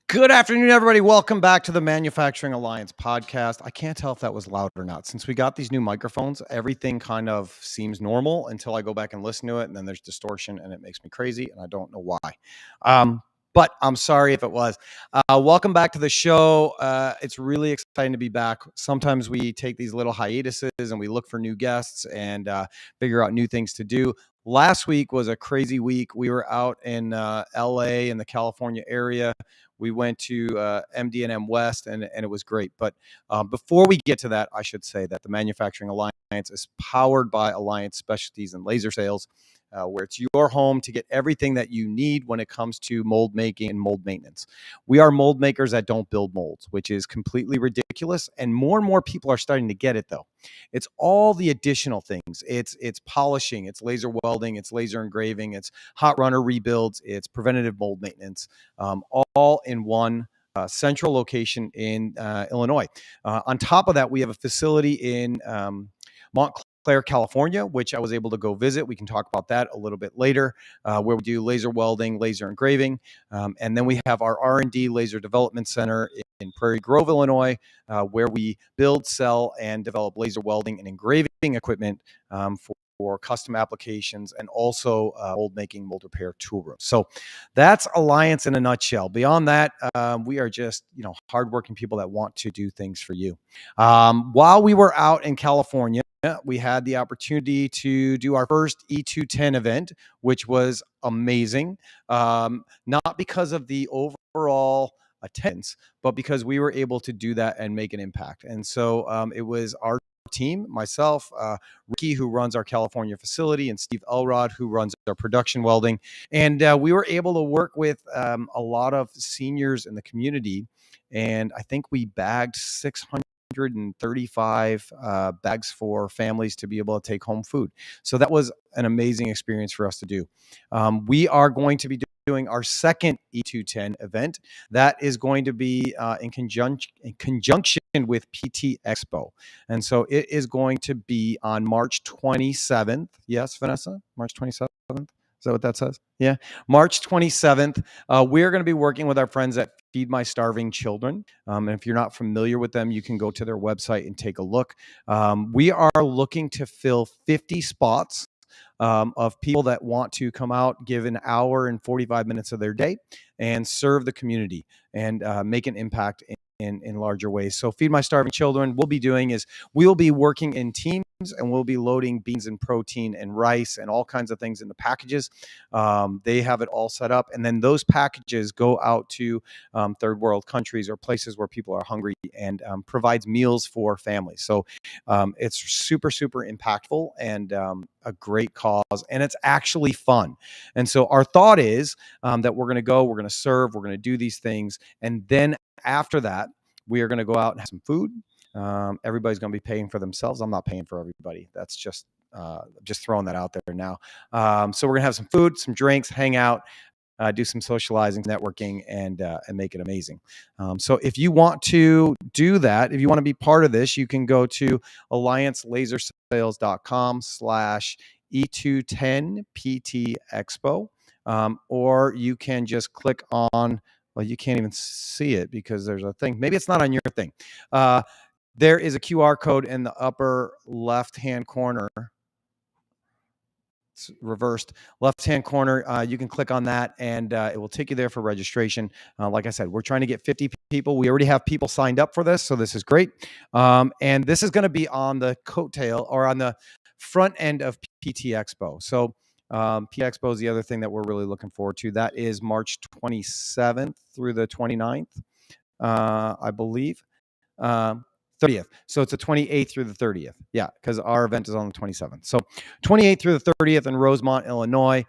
Good afternoon, everybody. Welcome back to the Manufacturing Alliance podcast. I can't tell if that was loud or not. Since we got these new microphones, everything kind of seems normal until I go back and listen to it, and then there's distortion, and it makes me crazy, and I don't know why. But I'm sorry if it was. Welcome back to the show. It's really exciting to be back. Sometimes we take these little hiatuses and we look for new guests and figure out new things to do. Last week was a crazy week. We were out in LA in the California area. We went to MD&M West, and it was great. But before we get to that, I should say that the Manufacturing Alliance is powered by Alliance Specialties and Laser Sales, where it's your home to get everything that you need when it comes to mold making and mold maintenance. We are mold makers that don't build molds, which is completely ridiculous. And more people are starting to get it, though. It's all the additional things. It's polishing, it's laser welding, it's laser engraving, it's hot runner rebuilds, it's preventative mold maintenance, all in one central location in Illinois. On top of that, we have a facility in Montclair, California, which I was able to go visit. We can talk about that a little bit later, where we do laser welding, laser engraving. And then we have our R&D Laser Development Center in Prairie Grove, Illinois, where we build, sell, and develop laser welding and engraving equipment for custom applications, and also mold making, mold repair tool rooms. So that's Alliance in a nutshell. Beyond that, we are just hardworking people that want to do things for you. While we were out in California, we had the opportunity to do our first E210 event, which was amazing. Not because of the overall attendance, but because we were able to do that and make an impact. And so it was our team, myself, Ricky, who runs our California facility, and Steve Elrod, who runs our production welding. And we were able to work with a lot of seniors in the community. And I think we bagged 635 bags for families to be able to take home food. So that was an amazing experience for us to do. We are going to be doing our second E210 event. That is going to be in conjunction with PT Expo. And so it is going to be on March 27th. Yes, Vanessa? March 27th? Is that what that says? Yeah. March 27th. We're going to be working with our friends at Feed My Starving Children. And if you're not familiar with them, you can go to their website and take a look. We are looking to fill 50 spots of people that want to come out, give an hour and 45 minutes of their day and serve the community and make an impact in larger ways. So Feed My Starving Children, we'll be working in teams, and we'll be loading beans and protein and rice and all kinds of things in the packages. They have it all set up. And then those packages go out to third world countries or places where people are hungry, and provides meals for families. So it's super, super impactful and a great cause. And it's actually fun. And so our thought is that we're going to serve, we're going to do these things. And then after that, we are going to go out and have some food. Everybody's going to be paying for themselves. I'm not paying for everybody. That's just throwing that out there now. So we're going to have some food, some drinks, hang out, do some socializing, networking, and make it amazing. So if you want to do that, if you want to be part of this, you can go to alliancelasersales.com/E210 PT Expo, or you can just click on, well, you can't even see it because there's a thing. Maybe it's not on your thing. There is a QR code in the upper left-hand corner. It's reversed left-hand corner. You can click on that, and it will take you there for registration. Like I said, we're trying to get 50 people. We already have people signed up for this, so this is great. And this is going to be on the coattail, or on the front end of PT Expo. So PT Expo is the other thing that we're really looking forward to. That is March 27th through the 29th, I believe. 30th. So it's the 28th through the 30th. Yeah, because our event is on the 27th. So 28th through the 30th in Rosemont, Illinois.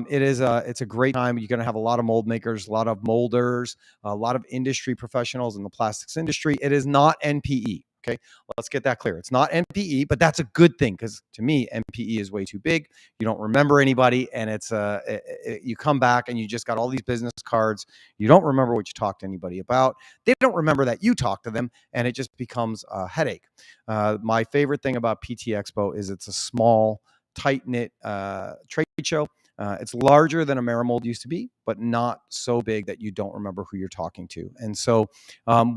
It's a great time. You're going to have a lot of mold makers, a lot of molders, a lot of industry professionals in the plastics industry. It is not NPE. Okay, let's get that clear. It's not NPE, but that's a good thing, because to me, NPE is way too big. You don't remember anybody, and you come back and you just got all these business cards. You don't remember what you talked to anybody about. They don't remember that you talked to them, and it just becomes a headache. My favorite thing about PT Expo is it's a small, tight-knit trade show. It's larger than a Marimold used to be, but not so big that you don't remember who you're talking to. And so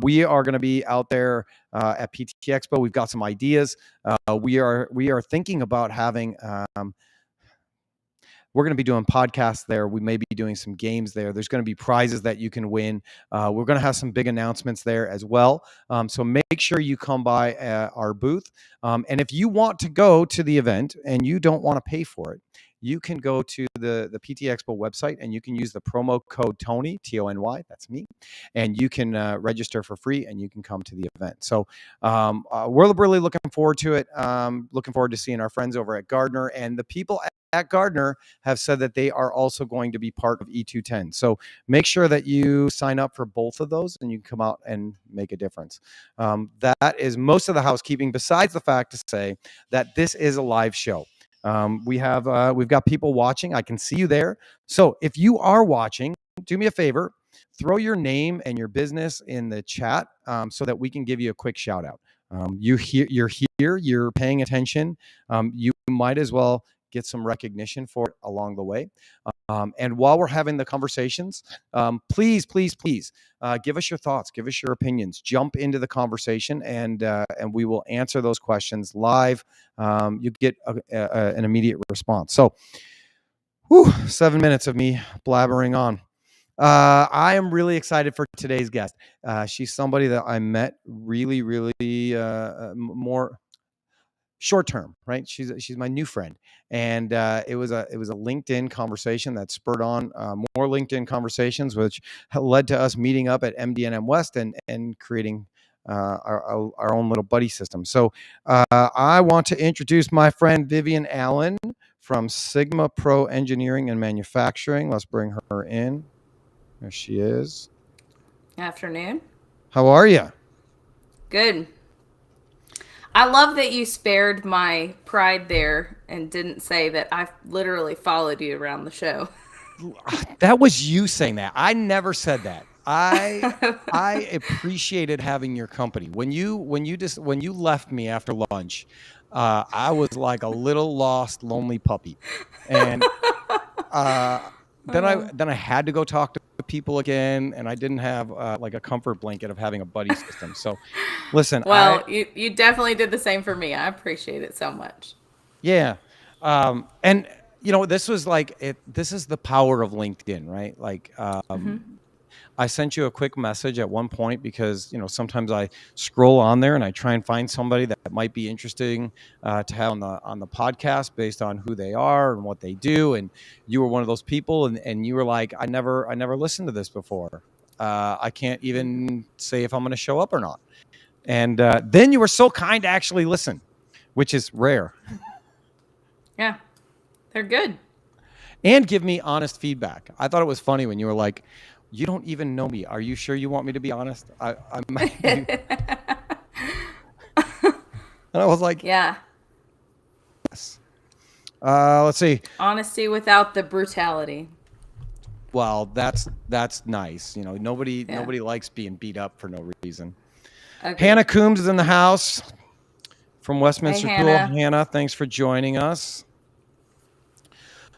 we are going to be out there at PT Expo. We've got some ideas. We are thinking about having we're going to be doing podcasts there. We may be doing some games there. There's going to be prizes that you can win. We're going to have some big announcements there as well. So make sure you come by our booth. And if you want to go to the event and you don't want to pay for it, you can go to the PT Expo website and you can use the promo code Tony, Tony, that's me, and you can register for free and you can come to the event. So we're really looking forward to it. Looking forward to seeing our friends over at Gardner, and the people at Gardner have said that they are also going to be part of E210. So make sure that you sign up for both of those and you can come out and make a difference. That is most of the housekeeping, besides the fact to say that this is a live show. We've got people watching. I can see you there. So if you are watching, do me a favor, throw your name and your business in the chat so that we can give you a quick shout out. You're here, you're paying attention. You might as well get some recognition for it along the way. And while we're having the conversations, please give us your thoughts, give us your opinions, jump into the conversation, and we will answer those questions live. You get an immediate response. So, 7 minutes of me blabbering on. I am really excited for today's guest. She's somebody that I met really more short term, right? She's my new friend, and it was a LinkedIn conversation that spurred on more LinkedIn conversations, which led to us meeting up at MDNM West and creating our own little buddy system. So I want to introduce my friend Vivian Allen from SigmaPro Engineering and Manufacturing. Let's bring her in. There she is. Afternoon. How are you? Good. I love that you spared my pride there and didn't say that I literally followed you around the show. That was you saying that. I never said that. I appreciated having your company. When you left me after lunch, I was like a little lost, lonely puppy, and then I had to go talk to people again, and I didn't have like a comfort blanket of having a buddy system. So, listen. Well, you definitely did the same for me. I appreciate it so much. Yeah, and this was like it. This is the power of LinkedIn, right? Like, I sent you a quick message at one point because sometimes I scroll on there and I try and find somebody that might be interesting to have on the podcast based on who they are and what they do. And you were one of those people, and you were like, I never listened to this before. I can't even say if I'm going to show up or not. And then you were so kind to actually listen, which is rare. Yeah, they're good. And give me honest feedback. I thought it was funny when you were like, you don't even know me. Are you sure you want me to be honest? And I was like, yeah. Yes. Let's see. Honesty without the brutality. Well, that's nice. Nobody likes being beat up for no reason. Okay. Hannah Coombs is in the house from Westminster School. Hannah, thanks for joining us.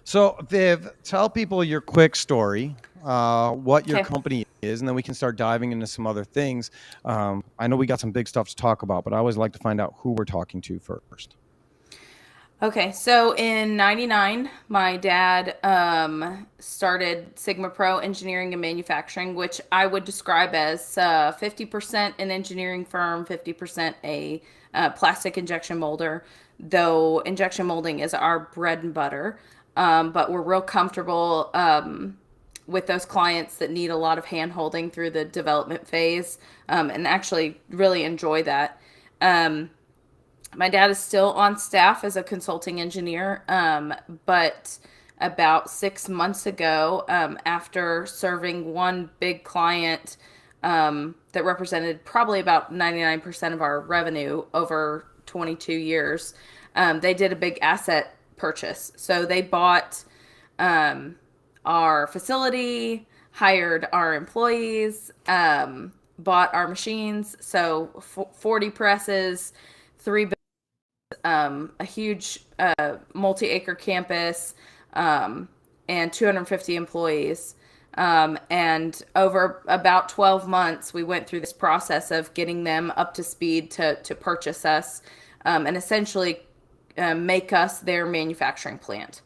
So, Viv, tell people your quick story, what your company is, and then we can start diving into some other things. I know we got some big stuff to talk about, but I always like to find out who we're talking to first. Okay, so in '99, my dad started SigmaPro Engineering and Manufacturing, which I would describe as 50% an engineering firm, 50% a plastic injection molder, though injection molding is our bread and butter. But we're real comfortable with those clients that need a lot of hand holding through the development phase, and actually really enjoy that. My dad is still on staff as a consulting engineer, but about 6 months ago, after serving one big client that represented probably about 99% of our revenue over 22 years, they did a big asset purchase. So they bought our facility, hired our employees, bought our machines. So 40 presses, 3 a huge multi-acre campus, and 250 employees. And over about 12 months, we went through this process of getting them up to speed to purchase us, and essentially make us their manufacturing plant.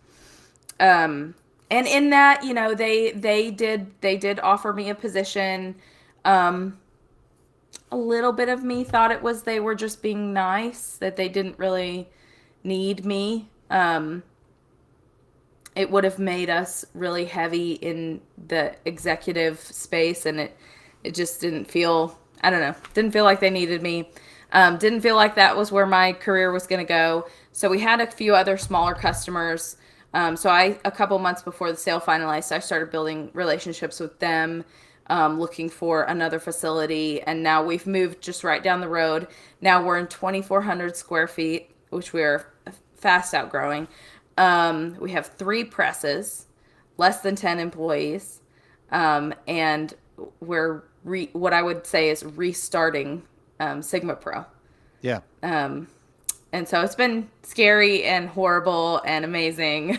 And in that, they did offer me a position. A little bit of me thought it was they were just being nice, that they didn't really need me. It would have made us really heavy in the executive space, and it just didn't feel, I don't know, didn't feel like they needed me. Didn't feel like that was where my career was going to go. So we had a few other smaller customers. A couple months before the sale finalized, I started building relationships with them, looking for another facility. And now we've moved just right down the road. Now we're in 2,400 square feet, which we're fast outgrowing. We have 3 presses, less than 10 employees. And we're what I would say is restarting SigmaPro. Yeah. And so it's been scary and horrible and amazing.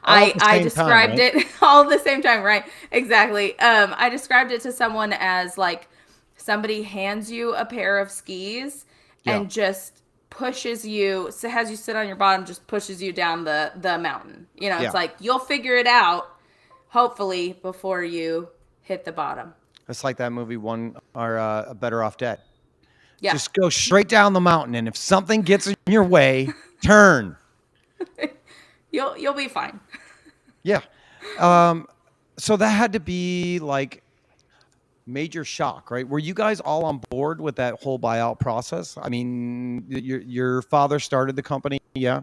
I described it all at the same time, right? Exactly. I described it to someone as like somebody hands you a pair of skis and just pushes you, so has you sit on your bottom, just pushes you down the mountain. It's like you'll figure it out, hopefully, before you hit the bottom. It's like that movie Better Off Dead. Yeah. Just go straight down the mountain, and if something gets in your way, turn. You'll be fine. Yeah. So that had to be like major shock, right? Were you guys all on board with that whole buyout process? I mean, your father started the company, yeah?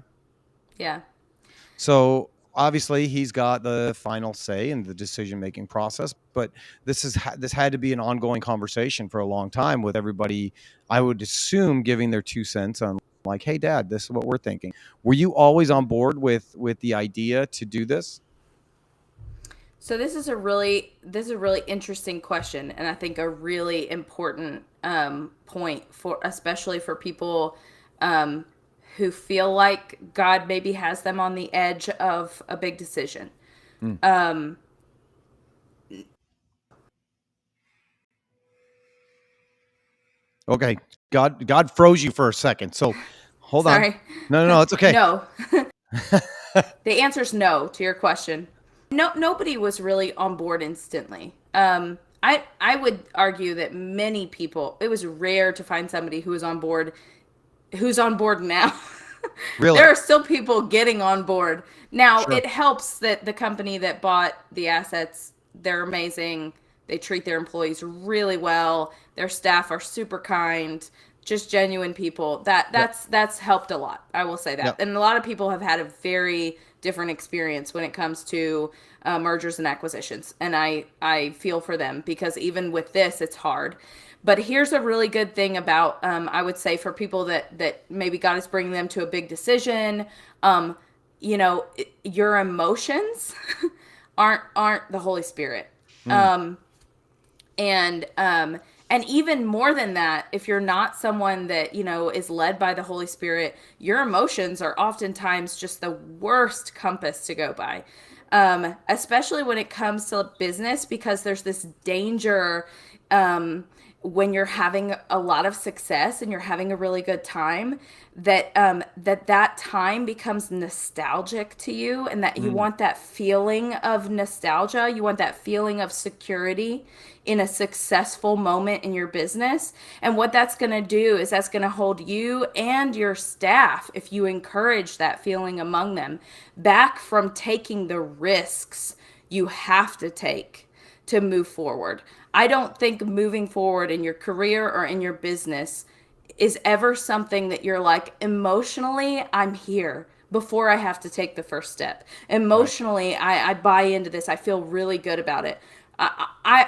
Yeah. So obviously he's got the final say in the decision-making process, but this had to be an ongoing conversation for a long time with everybody, I would assume, giving their 2 cents on like, hey, Dad, this is what we're thinking. Were you always on board with the idea to do this? So this is a really interesting question, and I think a really important point, especially for people who feel like God maybe has them on the edge of a big decision. Okay. God froze you for a second. So hold on. Sorry. No, it's okay. No. The answer is no to your question. Nobody was really on board instantly. I would argue that many people, it was rare to find somebody who was on board now. Really? There are still people getting on board. Now, Sure. It helps that the company that bought the assets, they're amazing. They treat their employees really well. Their staff are super kind, just genuine people. That's helped a lot. I will say that. Yep. And a lot of people have had a very different experience when it comes to mergers and acquisitions. And I feel for them, because even with this, it's hard. But here's a really good thing about, I would say, for people that maybe God is bringing them to a big decision, your emotions aren't the Holy Spirit. And even more than that, if you're not someone that, is led by the Holy Spirit, your emotions are oftentimes just the worst compass to go by. Especially when it comes to business, because there's this danger, when you're having a lot of success and you're having a really good time, that time becomes nostalgic to you, and that you want that feeling of nostalgia. You want that feeling of security in a successful moment in your business. And what that's going to do is that's going to hold you and your staff, if you encourage that feeling among them, back from taking the risks you have to take to move forward. I don't think moving forward in your career or in your business is ever something that you're like, emotionally, I'm here before I have to take the first step. Emotionally, I buy into this. I feel really good about it.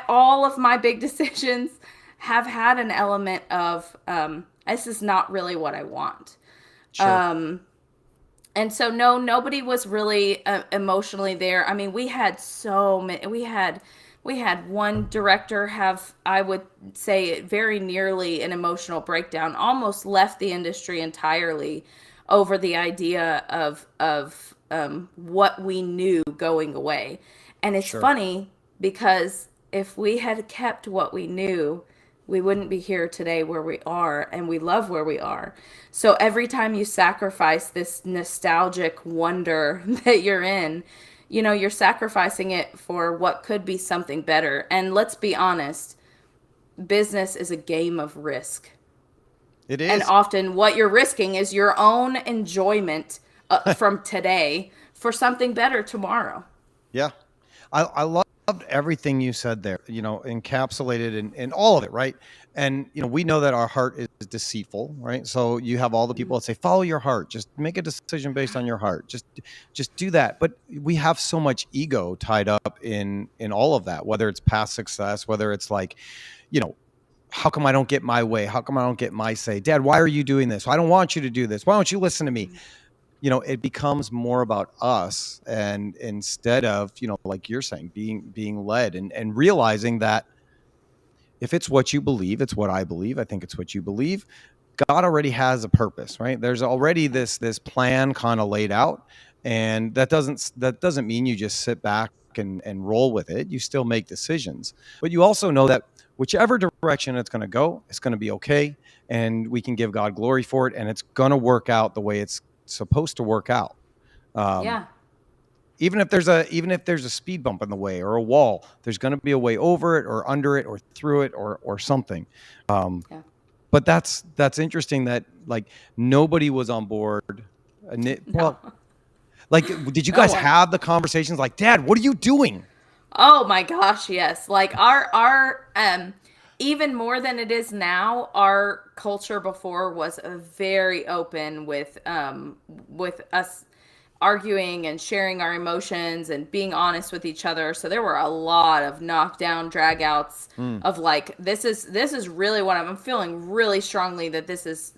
All of my big decisions have had an element of, this is not really what I want. Sure. And so, no, nobody was really emotionally there. I mean, we had so many, we had one director have, I would say, very nearly an emotional breakdown, almost left the industry entirely over the idea of what we knew going away. And it's Sure. funny because if we had kept what we knew, we wouldn't be here today where we are, and we love where we are. So every time you sacrifice this nostalgic wonder that you're in, you're sacrificing it for what could be something better. And let's be honest, business is a game of risk. It And is. often what you're risking is your own enjoyment from today for something better tomorrow. Yeah. I loved everything you said there, encapsulated in all of it, right? And, we know that our heart is deceitful, right? So you have all the people that say, follow your heart, just make a decision based on your heart. Just do that. But we have so much ego tied up in all of that, whether it's past success, whether it's like, how come I don't get my way? How come I don't get my say? Dad, why are you doing this? I don't want you to do this. Why don't you listen to me? It becomes more about us, and instead of, like you're saying, being led and realizing that if it's what you believe, it's what I believe. I think it's what you believe. God already has a purpose, right? There's already this plan kind of laid out, and that doesn't mean you just sit back and roll with it. You still make decisions, but you also know that whichever direction it's going to go, it's going to be okay, and we can give God glory for it, and it's going to work out the way it's supposed to work out. Um, Yeah. even if there's a speed bump in the way or a wall, there's going to be a way over it or under it or through it or something. Yeah. But that's interesting that like nobody was on board. No. Well, like, did you No guys one. have the conversations like, Dad, what are you doing? Oh my gosh, yes. Like our even more than it is now, our culture before was very open with us arguing and sharing our emotions and being honest with each other. So there were a lot of knockdown dragouts Mm, of like this is really what I'm feeling really strongly that this is,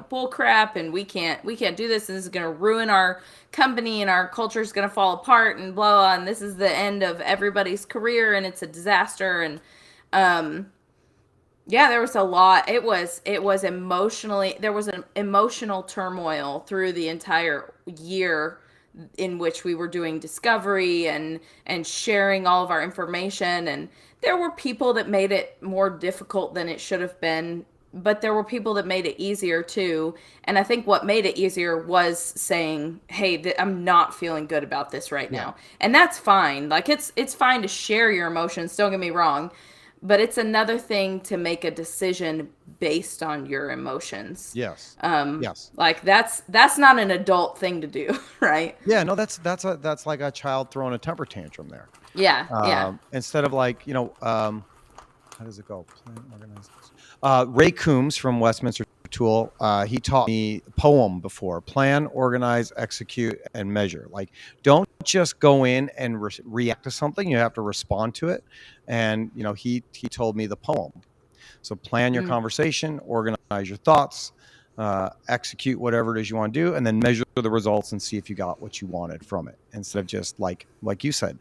bull crap, and we can't do this, and this is going to ruin our company, and our culture is going to fall apart, and blah, blah, and this is the end of everybody's career, and it's a disaster. And yeah, there was a lot. It was emotionally, there was an emotional turmoil through the entire year in which we were doing discovery and sharing all of our information. And there were people that made it more difficult than it should have been, but there were people that made it easier too. And I think what made it easier was saying, hey, I'm not feeling good about this right yeah. now. And that's fine. Like it's fine to share your emotions, don't get me wrong, but it's another thing to make a decision based on your emotions. Yes. Yes. Like that's not an adult thing to do, right? Yeah. No, that's like a child throwing a temper tantrum there. Yeah, yeah. Instead of like, how does it go? Plan, organize. Ray Coombs from Westminster Tool, he taught me poem before: plan, organize, execute, and measure. Like, don't just go in and react to something. You have to respond to it. And, he told me the poem. So plan your Mm. conversation, organize your thoughts, execute whatever it is you want to do, and then measure the results and see if you got what you wanted from it, instead of just like you said,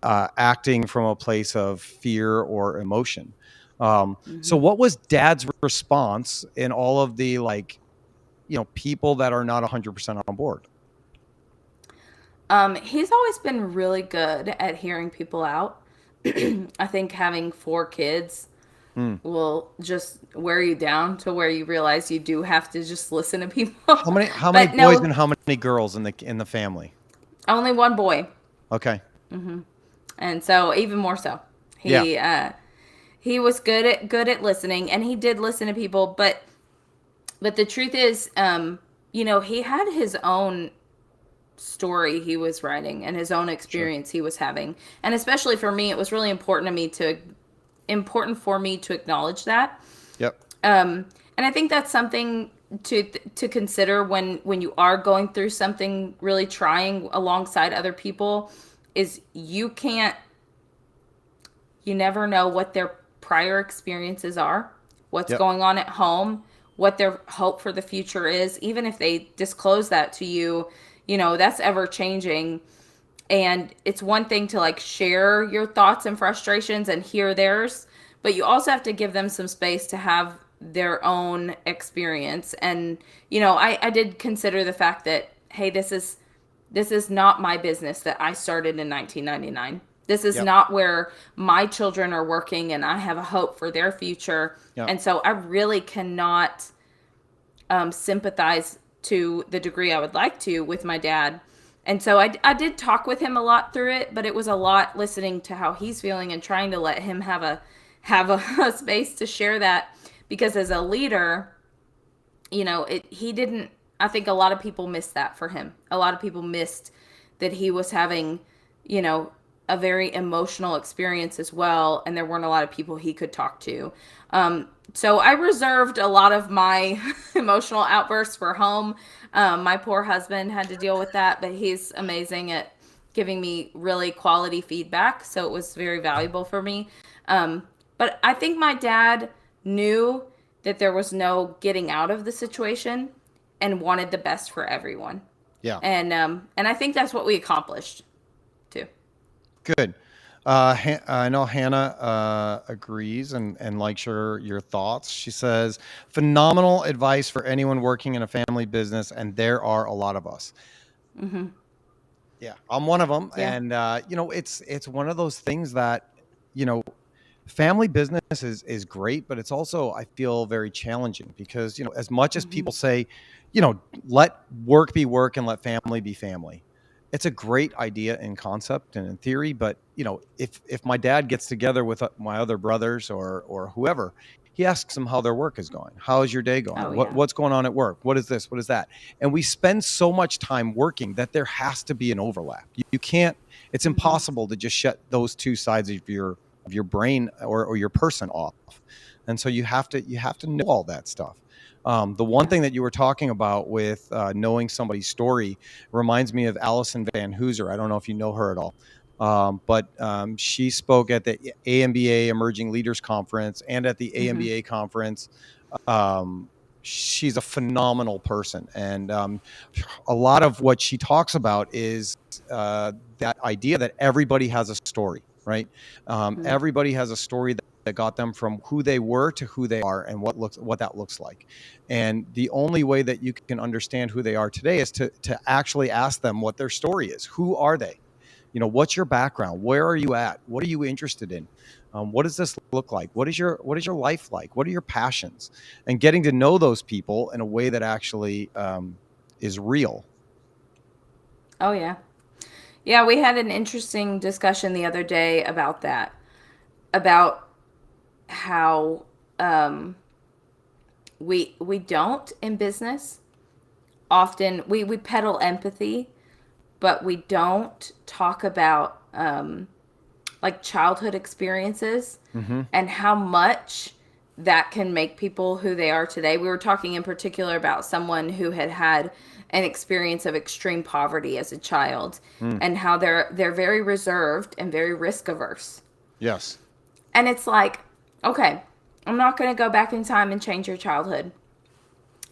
acting from a place of fear or emotion. So Hmm. what was Dad's response in all of the people that are not 100% on board? He's always been really good at hearing people out. I think having 4 kids Hmm. will just wear you down to where you realize you do have to just listen to people. How many But boys no, and how many girls in the family? only one boy, Okay. and so even more so, Yeah. he was good at listening, and he did listen to people. But the truth is, he had his own story he was writing and his own Sure. experience he was having, and especially for me, it was really important for me to acknowledge that. Yep. And I think that's something to consider when you are going through something really trying alongside other people, is you never know what their prior experiences are, what's Yep. going on at home, what their hope for the future is. Even if they disclose that to you, that's ever changing. And it's one thing to like share your thoughts and frustrations and hear theirs, but you also have to give them some space to have their own experience. And I did consider the fact that, hey, This is not my business that I started in 1999. This is Yep. not where my children are working and I have a hope for their future. Yep. And so I really cannot sympathize to the degree I would like to with my dad. And so I did talk with him a lot through it, but it was a lot listening to how he's feeling and trying to let him have a space to share that, because as a leader, he didn't. I think a lot of people missed that for him. A lot of people missed that he was having, a very emotional experience as well, and there weren't a lot of people he could talk to. So I reserved a lot of my emotional outbursts for home. My poor husband had to deal with that, but he's amazing at giving me really quality feedback, so it was very valuable for me. But I think my dad knew that there was no getting out of the situation and wanted the best for everyone. Yeah. And I think that's what we accomplished too. Good. I know Hannah agrees and likes your thoughts. She says, phenomenal advice for anyone working in a family business, and there are a lot of us. Mm-hmm. Yeah, I'm one of them. Yeah. And, it's one of those things that, family business is great, but it's also, I feel, very challenging because, as much as Mm-hmm. people say, let work be work and let family be family. It's a great idea in concept and in theory, but if my dad gets together with my other brothers or whoever, he asks them how their work is going. How is your day going? Oh, yeah. What's going on at work? What is this? What is that? And we spend so much time working that there has to be an overlap. You can't. It's impossible to just shut those two sides of your brain or your person off. And so you have to know all that stuff. The one thing that you were talking about with knowing somebody's story reminds me of Allison Van Hooser. I don't know if you know her at all, but she spoke at the AMBA Emerging Leaders Conference and at the AMBA conference. She's a phenomenal person. And a lot of what she talks about is that idea that everybody has a story, right? Everybody has a story that got them from who they were to who they are and what that looks like. And the only way that you can understand who they are today is to actually ask them what their story is. Who are they? What's your background? Where are you at? What are you interested in? What does this look like? What is your life like? What are your passions? And getting to know those people in a way that actually is real. Oh, yeah. Yeah, we had an interesting discussion the other day about that, about how we don't in business often we peddle empathy, but we don't talk about like childhood experiences and how much that can make people who they are today. We were talking in particular about someone who had an experience of extreme poverty as a child and how they're very reserved and very risk averse. Yes. And it's like, okay, I'm not going to go back in time and change your childhood.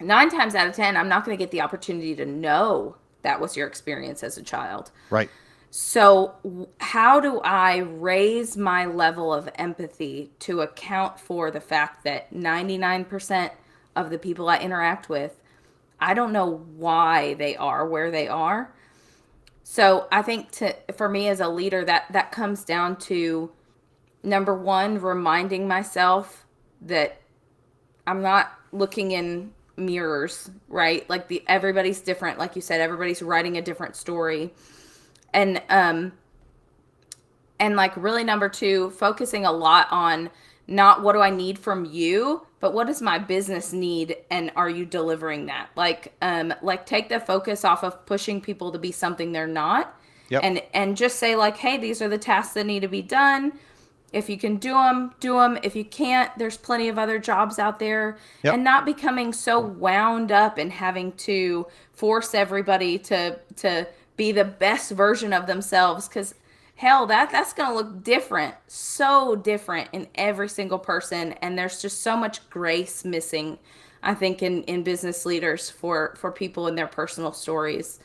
9 times out of 10, I'm not going to get the opportunity to know that was your experience as a child. Right. So how do I raise my level of empathy to account for the fact that 99% of the people I interact with, I don't know why they are where they are. So I think for me as a leader, that comes down to, number one, reminding myself that I'm not looking in mirrors, right? Like everybody's different. Like you said, everybody's writing a different story. And like really number two, focusing a lot on not what do I need from you, but what does my business need, and are you delivering that? Like take the focus off of pushing people to be something they're not. Yep. And just say like, hey, these are the tasks that need to be done. If you can do them, do them. If you can't, there's plenty of other jobs out there. Yep. And not becoming so wound up and having to force everybody to be the best version of themselves, because hell, that's going to look different, so different in every single person. And there's just so much grace missing, I think, in business leaders for people in their personal stories.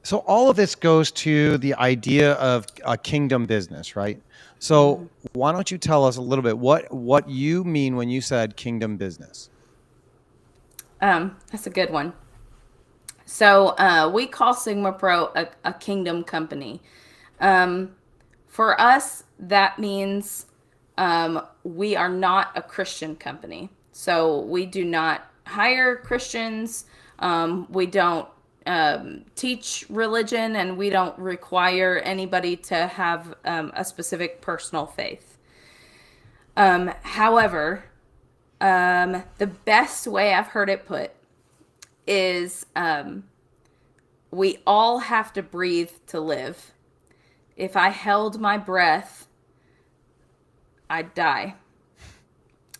So all of this goes to the idea of a kingdom business, right? So why don't you tell us a little bit what you mean when you said kingdom business? That's a good one. So we call SigmaPro a kingdom company. For us, that means we are not a Christian company. So we do not hire Christians. We don't teach religion, and we don't require anybody to have a specific personal faith. However, the best way I've heard it put is we all have to breathe to live. If I held my breath, I'd die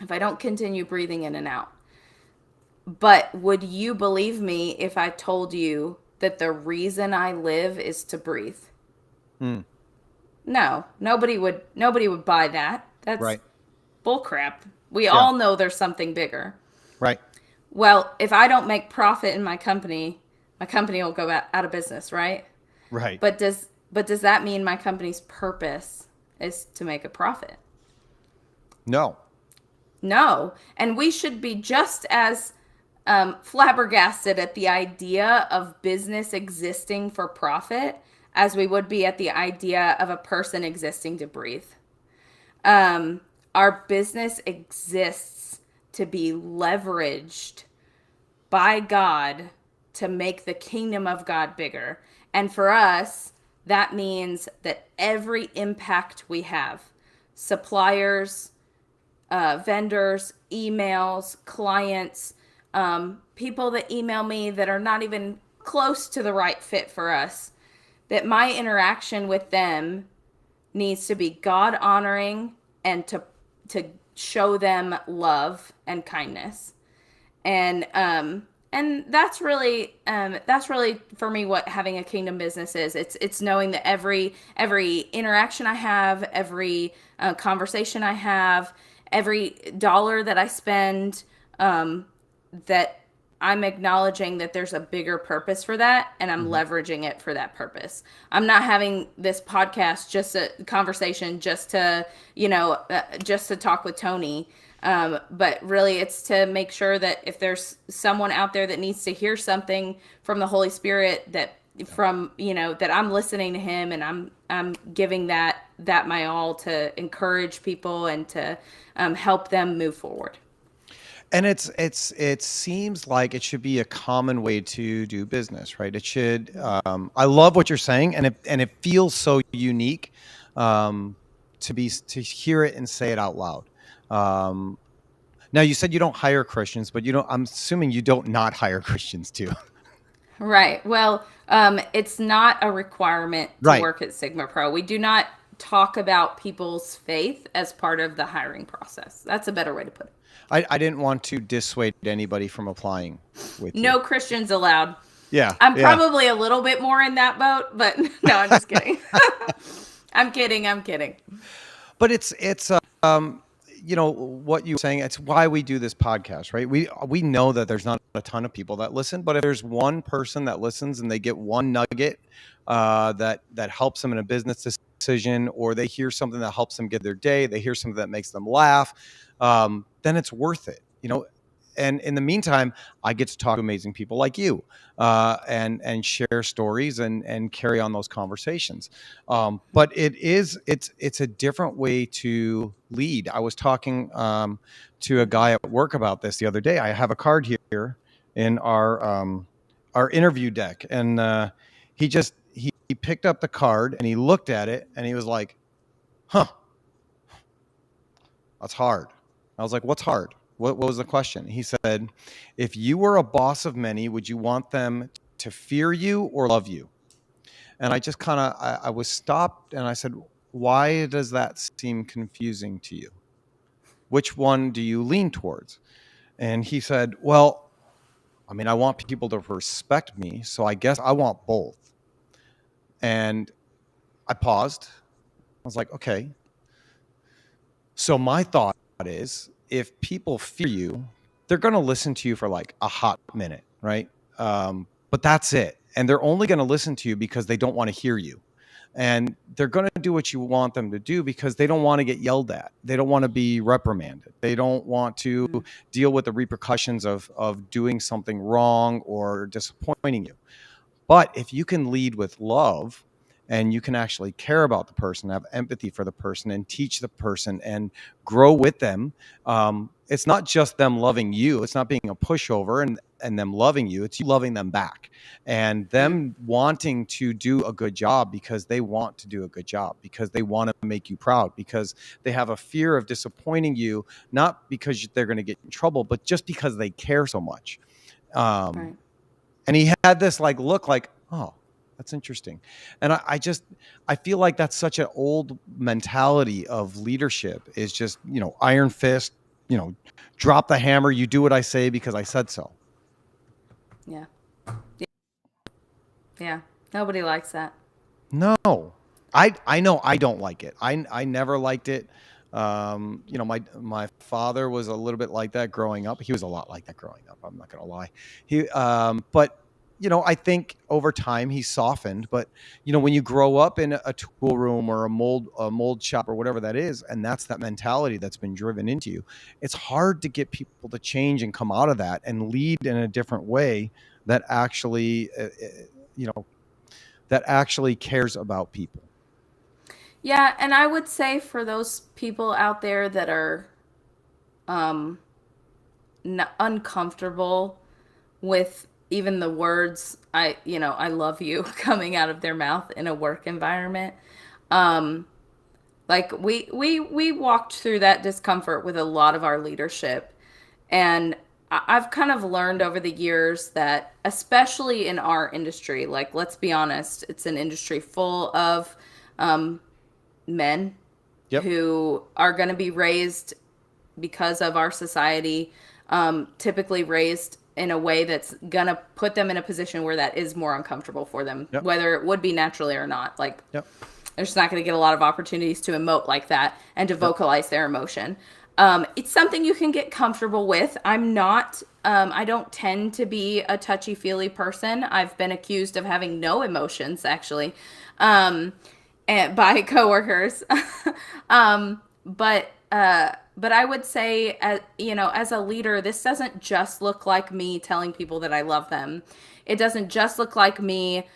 if I don't continue breathing in and out. But would you believe me if I told you that the reason I live is to breathe? No, nobody would buy that. That's Right. bullcrap. We Yeah. all know there's something bigger. Right. Well, if I don't make profit in my company will go out of business, right? Right. But does that mean my company's purpose is to make a profit? No. No. And we should be just as flabbergasted at the idea of business existing for profit as we would be at the idea of a person existing to breathe. Our business exists to be leveraged by God to make the kingdom of God bigger. And for us, that means that every impact we have, suppliers, vendors, emails, clients, people that email me that are not even close to the right fit for us, that my interaction with them needs to be God honoring and to show them love and kindness. And that's really for me what having a kingdom business is. It's knowing that every interaction I have, every conversation I have, every dollar that I spend, that I'm acknowledging that there's a bigger purpose for that, and I'm leveraging it for that purpose. I'm not having this podcast just a conversation just to talk with Tony. But really it's to make sure that if there's someone out there that needs to hear something from the Holy Spirit, that I'm listening to him, and I'm giving that my all to encourage people and to help them move forward. And it seems like it should be a common way to do business, right? It should. I love what you're saying, and it feels so unique to hear it and say it out loud. Now you said you don't hire Christians, but I'm assuming you don't not hire Christians too. Right. Well, it's not a requirement to Right. work at SigmaPro. We do not talk about people's faith as part of the hiring process. That's a better way to put it. I didn't want to dissuade anybody from applying with you. No Christians allowed. Yeah. I'm yeah. probably a little bit more in that boat, but no, I'm just kidding. I'm kidding. But it's what you were saying, it's why we do this podcast, right? We know that there's not a ton of people that listen, but if there's one person that listens and they get one nugget that helps them in a business decision, or they hear something that helps them get their day, they hear something that makes them laugh, then it's worth it, And in the meantime, I get to talk to amazing people like you, and share stories and carry on those conversations. But it's a different way to lead. I was talking to a guy at work about this the other day. I have a card here in our interview deck, and he picked up the card and he looked at it and he was like, "Huh, that's hard." I was like, "What's hard?" What was the question? He said, "If you were a boss of many, would you want them to fear you or love you?" And I just I was stopped and I said, "Why does that seem confusing to you? Which one do you lean towards?" And he said, "Well, I want people to respect me, so I guess I want both." And I paused. I was like, "Okay." So my thought is, if people fear you, they're going to listen to you for like a hot minute, right? But that's it. And they're only going to listen to you because they don't want to hear you. and they're going to do what you want them to do because they don't want to get yelled at. They don't want to be reprimanded. They don't want to deal with the repercussions of doing something wrong or disappointing you. But if you can lead with love and you can actually care about the person, have empathy for the person, and teach the person and grow with them, it's not just them loving you. It's not being a pushover and them loving you. It's you loving them back and them wanting to do a good job because they want to do a good job, because they want to make you proud, because they have a fear of disappointing you, not because they're going to get in trouble, but just because they care so much. Right. And he had this like look like, oh, that's interesting. And I feel like that's such an old mentality of leadership, is just, iron fist, drop the hammer. You do what I say because I said so. Yeah. Yeah. Nobody likes that. No, I know I don't like it. I never liked it. My father was a little bit like that growing up. He was a lot like that growing up. I'm not going to lie. But I think over time he softened. But when you grow up in a tool room or a mold shop or whatever that is, and that's that mentality that's been driven into you, it's hard to get people to change and come out of that and lead in a different way that actually, that actually cares about people. Yeah, and I would say for those people out there that are uncomfortable with even the words I love you coming out of their mouth in a work environment. Like we walked through that discomfort with a lot of our leadership, and I've kind of learned over the years that, especially in our industry, like, let's be honest, it's an industry full of men Yep. who are going to be raised because of our society, typically raised in a way that's going to put them in a position where that is more uncomfortable for them, Yep. whether it would be naturally or not. Like, Yep. they're just not going to get a lot of opportunities to emote like that and to vocalize their emotion. It's something you can get comfortable with. I don't tend to be a touchy-feely person. I've been accused of having no emotions, actually, and by coworkers. But I would say, as a leader, this doesn't just look like me telling people that I love them. It doesn't just look like me,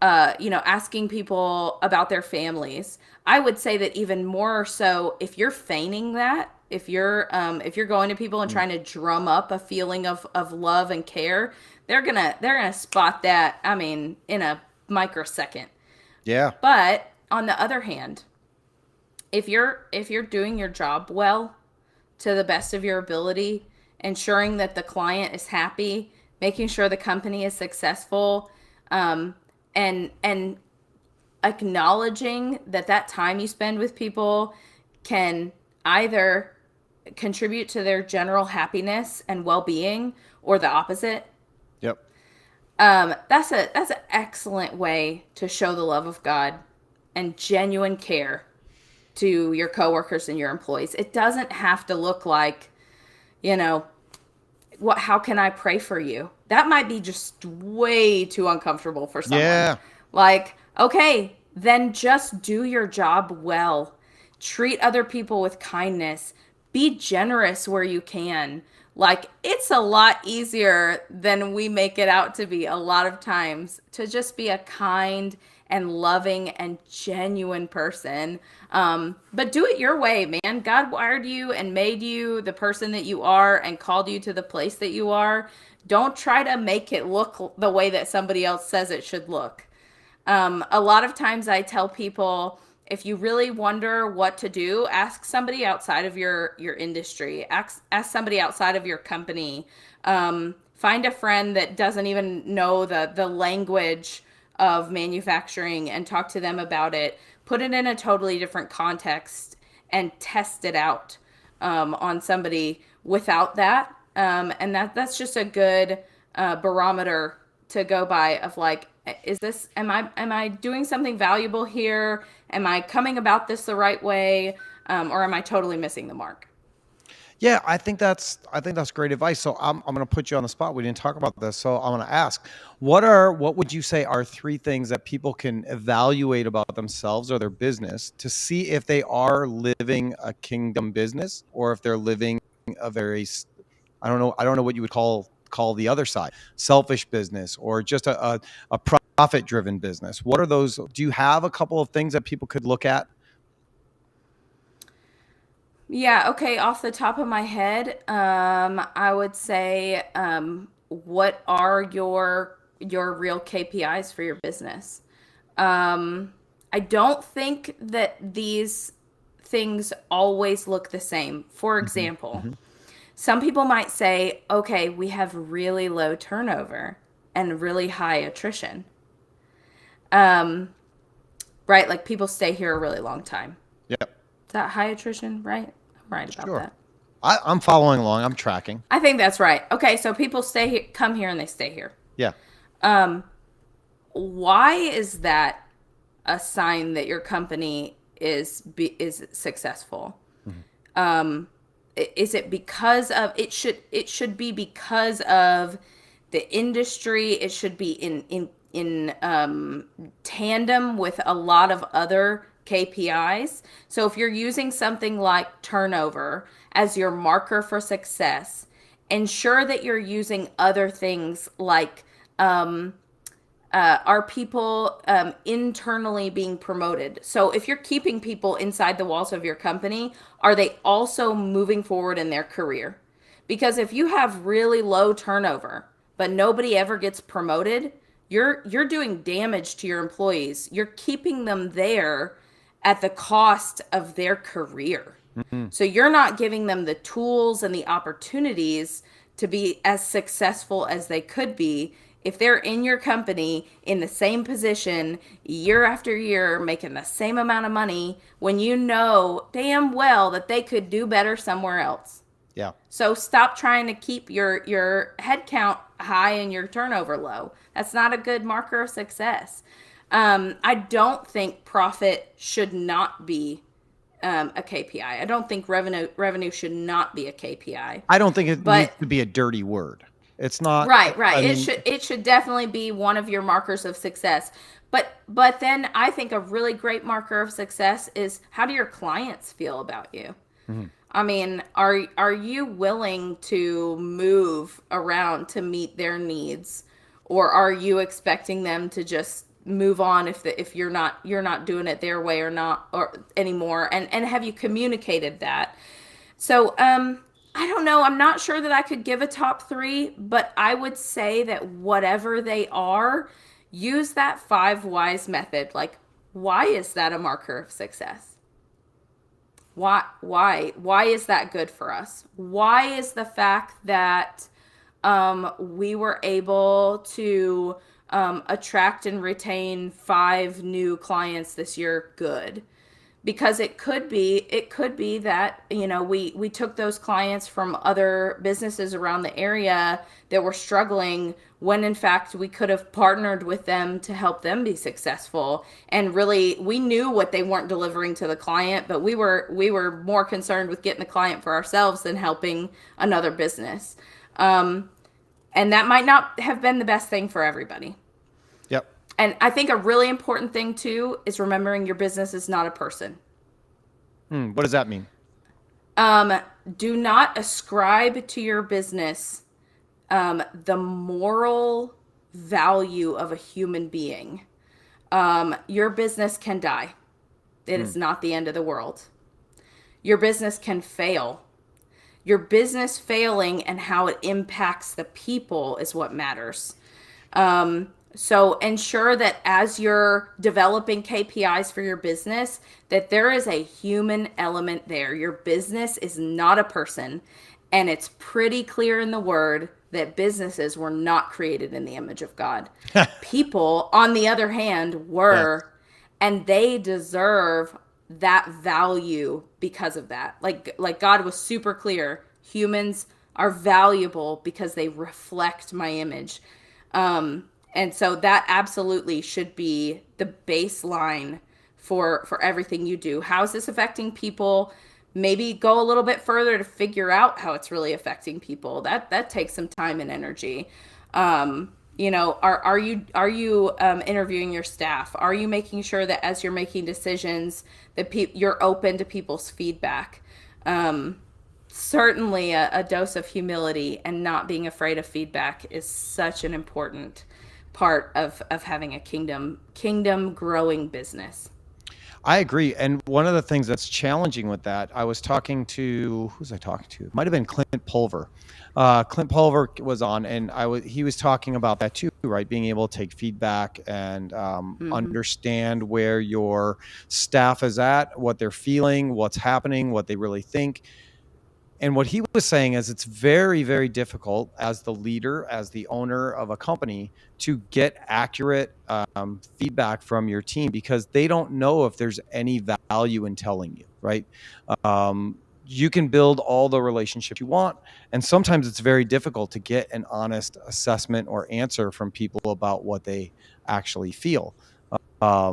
asking people about their families. I would say that even more so, if you're feigning that, if you're going to people and trying to drum up a feeling of love and care, they're gonna spot that. I mean, in a microsecond. Yeah. But on the other hand, if you're doing your job well, to the best of your ability, ensuring that the client is happy, making sure the company is successful, and acknowledging that time you spend with people can either contribute to their general happiness and well-being, or the opposite. Yep. That's an excellent way to show the love of God and genuine care to your coworkers and your employees. It doesn't have to look like, how can I pray for you? That might be just way too uncomfortable for someone. Yeah. Like, okay, then just do your job well. Treat other people with kindness. Be generous where you can. Like, it's a lot easier than we make it out to be a lot of times to just be a kind and loving and genuine person. But do it your way, man. God wired you and made you the person that you are and called you to the place that you are. Don't try to make it look the way that somebody else says it should look. A lot of times I tell people, if you really wonder what to do, ask somebody outside of your industry. Ask somebody outside of your company. Find a friend that doesn't even know the language of manufacturing and talk to them about it. Put it in a totally different context and test it out on somebody without that. And that's just a good barometer to go by of like, am I doing something valuable here? Am I coming about this the right way? Or am I totally missing the mark? Yeah, I think that's great advice. So I'm going to put you on the spot. We didn't talk about this, so I want to ask, what would you say are three things that people can evaluate about themselves or their business to see if they are living a kingdom business or if they're living a very I don't know what you would call the other side, selfish business or just a profit driven business. What are those? Do you have a couple of things that people could look at? Yeah, okay, off the top of my head, I would say, what are your real KPIs for your business? I don't think that these things always look the same. For Hmm. example, Hmm. some people might say, okay, we have really low turnover and really high attrition. Um, right? Like people stay here a really long time. Yep. Is that high attrition, right? I'm right about Sure. that. I'm following along. I'm tracking. I think that's right. Okay, so people stay here, come here, and they stay here. Yeah. Um, why is that a sign that your company is successful? Mhm. Is it because of it should be because of the industry? It should be in tandem with a lot of other KPIs. So if you're using something like turnover as your marker for success, ensure that you're using other things like, are people internally being promoted? So if you're keeping people inside the walls of your company, are they also moving forward in their career? Because if you have really low turnover, but nobody ever gets promoted, you're doing damage to your employees. You're keeping them there at the cost of their career. Mhm. So you're not giving them the tools and the opportunities to be as successful as they could be if they're in your company in the same position year after year, making the same amount of money when you know damn well that they could do better somewhere else. Yeah. So stop trying to keep your head count high and your turnover low. That's not a good marker of success. I don't think profit should not be a KPI. I don't think revenue should not be a KPI. I don't think it needs But to be a dirty word. It's not. right, right. I It mean, should definitely be one of your markers of success. But then I think a really great marker of success is, how do your clients feel about you? mhm. I mean, are you willing to move around to meet their needs, or are you expecting them to just move on if you're not doing it their way or not or anymore? And have you communicated that? So, I don't know. I'm not sure that I could give a top three, but I would say that whatever they are, use that five whys method. Like, why is that a marker of success? Why is that good for us? Why is the fact that we were able to attract and retain 5 new clients this year good? Because it could be that, we took those clients from other businesses around the area that were struggling, when in fact we could have partnered with them to help them be successful. And really, we knew what they weren't delivering to the client, but we were more concerned with getting the client for ourselves than helping another business. And that might not have been the best thing for everybody. Yep. And I think a really important thing too is remembering your business is not a person. What does that mean? Do not ascribe to your business the moral value of a human being. Your business can die. It Mm. is not the end of the world. Your business can fail. Your business failing and how it impacts the people is what matters. So ensure that as you're developing KPIs for your business, that there is a human element there. Your business is not a person, and it's pretty clear in the word that businesses were not created in the image of God. People, on the other hand, Yes. were, and they deserve that value because of that. Like God was super clear. Humans are valuable because they reflect my image. And so that absolutely should be the baseline for everything you do. How is this affecting people? maybe go a little bit further to figure out how it's really affecting people. That takes some time and energy. Are you interviewing your staff? Are you making sure that as you're making decisions that you're open to people's feedback? Certainly a dose of humility and not being afraid of feedback is such an important part of having a kingdom growing business. I agree. And one of the things that's challenging with that, I was talking to, who was I talking to? Might have been Clint Pulver. Clint Pulver was on, and he was talking about that too, right? Being able to take feedback and understand where your staff is at, what they're feeling, what's happening, what they really think. And what he was saying is it's very, very difficult as the leader, as the owner of a company, to get accurate feedback from your team because they don't know if there's any value in telling you, right? You can build all the relationships you want. And sometimes it's very difficult to get an honest assessment or answer from people about what they actually feel. I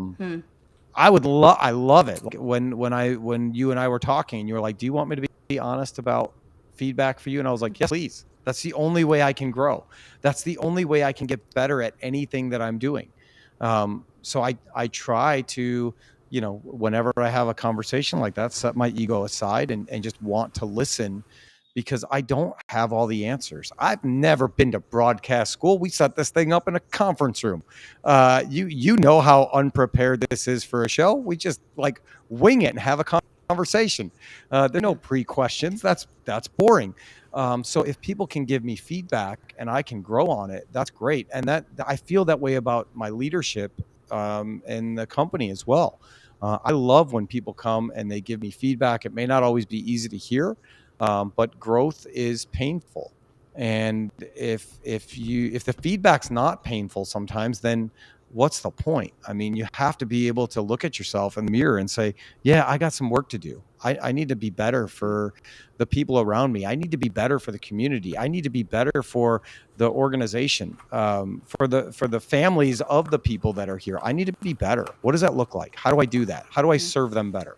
love it. When you and I were talking, you were like, do you want me to be honest about feedback for you? And I was like, yes, please. That's the only way I can grow. That's the only way I can get better at anything that I'm doing. So I try to, whenever I have a conversation like that, set my ego aside and just want to listen because I don't have all the answers. I've never been to broadcast school. We set this thing up in a conference room. You know how unprepared this is for a show. We just like wing it and have a conversation. There's no pre-questions. That's boring. So if people can give me feedback and I can grow on it, that's great. And that I feel that way about my leadership in the company as well. I love when people come and they give me feedback. It may not always be easy to hear, but growth is painful. And if the feedback's not painful sometimes, then what's the point? I mean, you have to be able to look at yourself in the mirror and say, yeah, I got some work to do. I need to be better for the people around me. I need to be better for the community. I need to be better for the organization, for the families of the people that are here. I need to be better. What does that look like? How do I do that? How do I serve them better?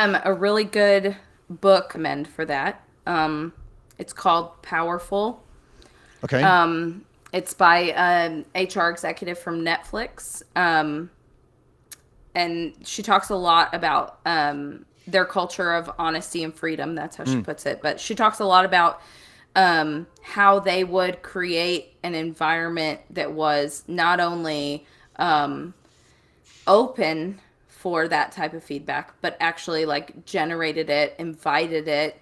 A really good book mend for that. It's called Powerful. Okay. It's by an HR executive from Netflix. And she talks a lot about their culture of honesty and freedom. That's how she puts it. But she talks a lot about how they would create an environment that was not only open for that type of feedback, but actually like generated it, invited it.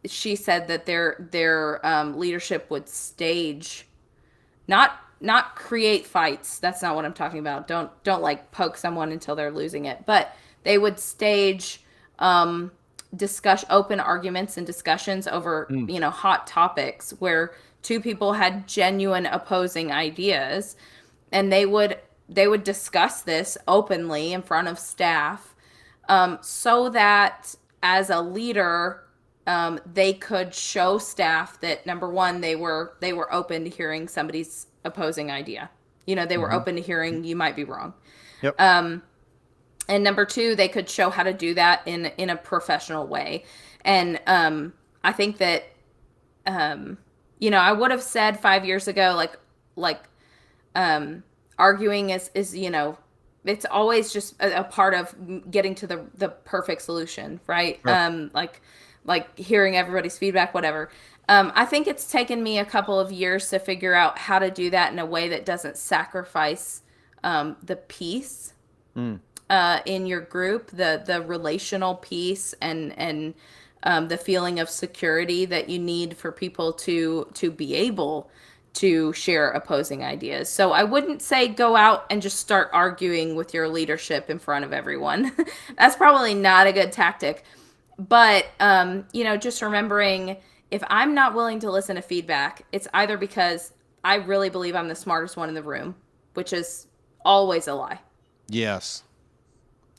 She said that their leadership would stage, not create fights. That's not what I'm talking about. Don't like poke someone until they're losing it. But they would stage open arguments and discussions over hot topics where two people had genuine opposing ideas, and they would discuss this openly in front of staff, so that as a leader, they could show staff that, number one, they were open to hearing somebody's opposing idea. They were open to hearing you might be wrong. Yep. And number two, they could show how to do that in a professional way. And I think that I would have said 5 years ago, arguing is it's always just a part of getting to the perfect solution, right? Like hearing everybody's feedback, whatever. I think it's taken me a couple of years to figure out how to do that in a way that doesn't sacrifice the peace in your group, the relational peace and the feeling of security that you need for people to be able to share opposing ideas. So I wouldn't say go out and just start arguing with your leadership in front of everyone. That's probably not a good tactic. But, just remembering, if I'm not willing to listen to feedback, it's either because I really believe I'm the smartest one in the room, which is always a lie. Yes.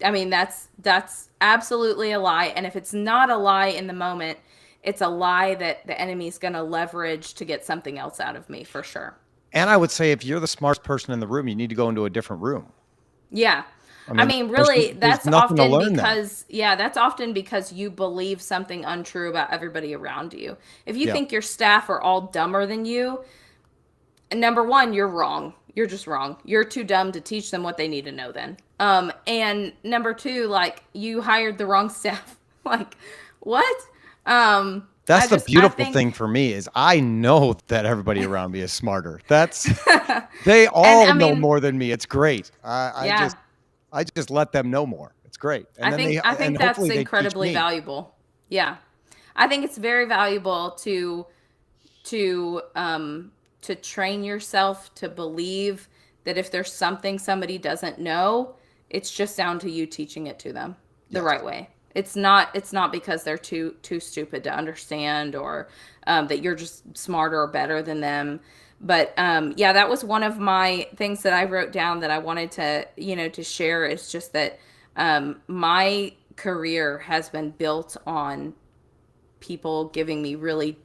I mean, that's absolutely a lie. And if it's not a lie in the moment, it's a lie that the enemy's going to leverage to get something else out of me, for sure. And I would say if you're the smartest person in the room, you need to go into a different room. Yeah. I I mean, mean, really, there's that's nothing to often learn then. because, yeah, that's often because you believe something untrue about everybody around you. If you Yeah. think your staff are all dumber than you, number one, you're wrong. You're just wrong. You're too dumb to teach them what they need to know then. And number two, like, you hired the wrong staff. Like, what? That's the I beautiful think, thing for me is I know that everybody around me is smarter. That's they and all I know mean, more than me. It's great. yeah, I just let them know more. It's great. And then I think and that's hopefully they teach incredibly me. valuable. Yeah. I think it's very valuable to to train yourself to believe that if there's something somebody doesn't know, it's just down to you teaching it to them the Yes. right way. It's not because they're too stupid to understand, or that you're just smarter or better than them. But yeah, that was one of my things that I wrote down that I wanted to, to share. Is just that my career has been built on people giving me really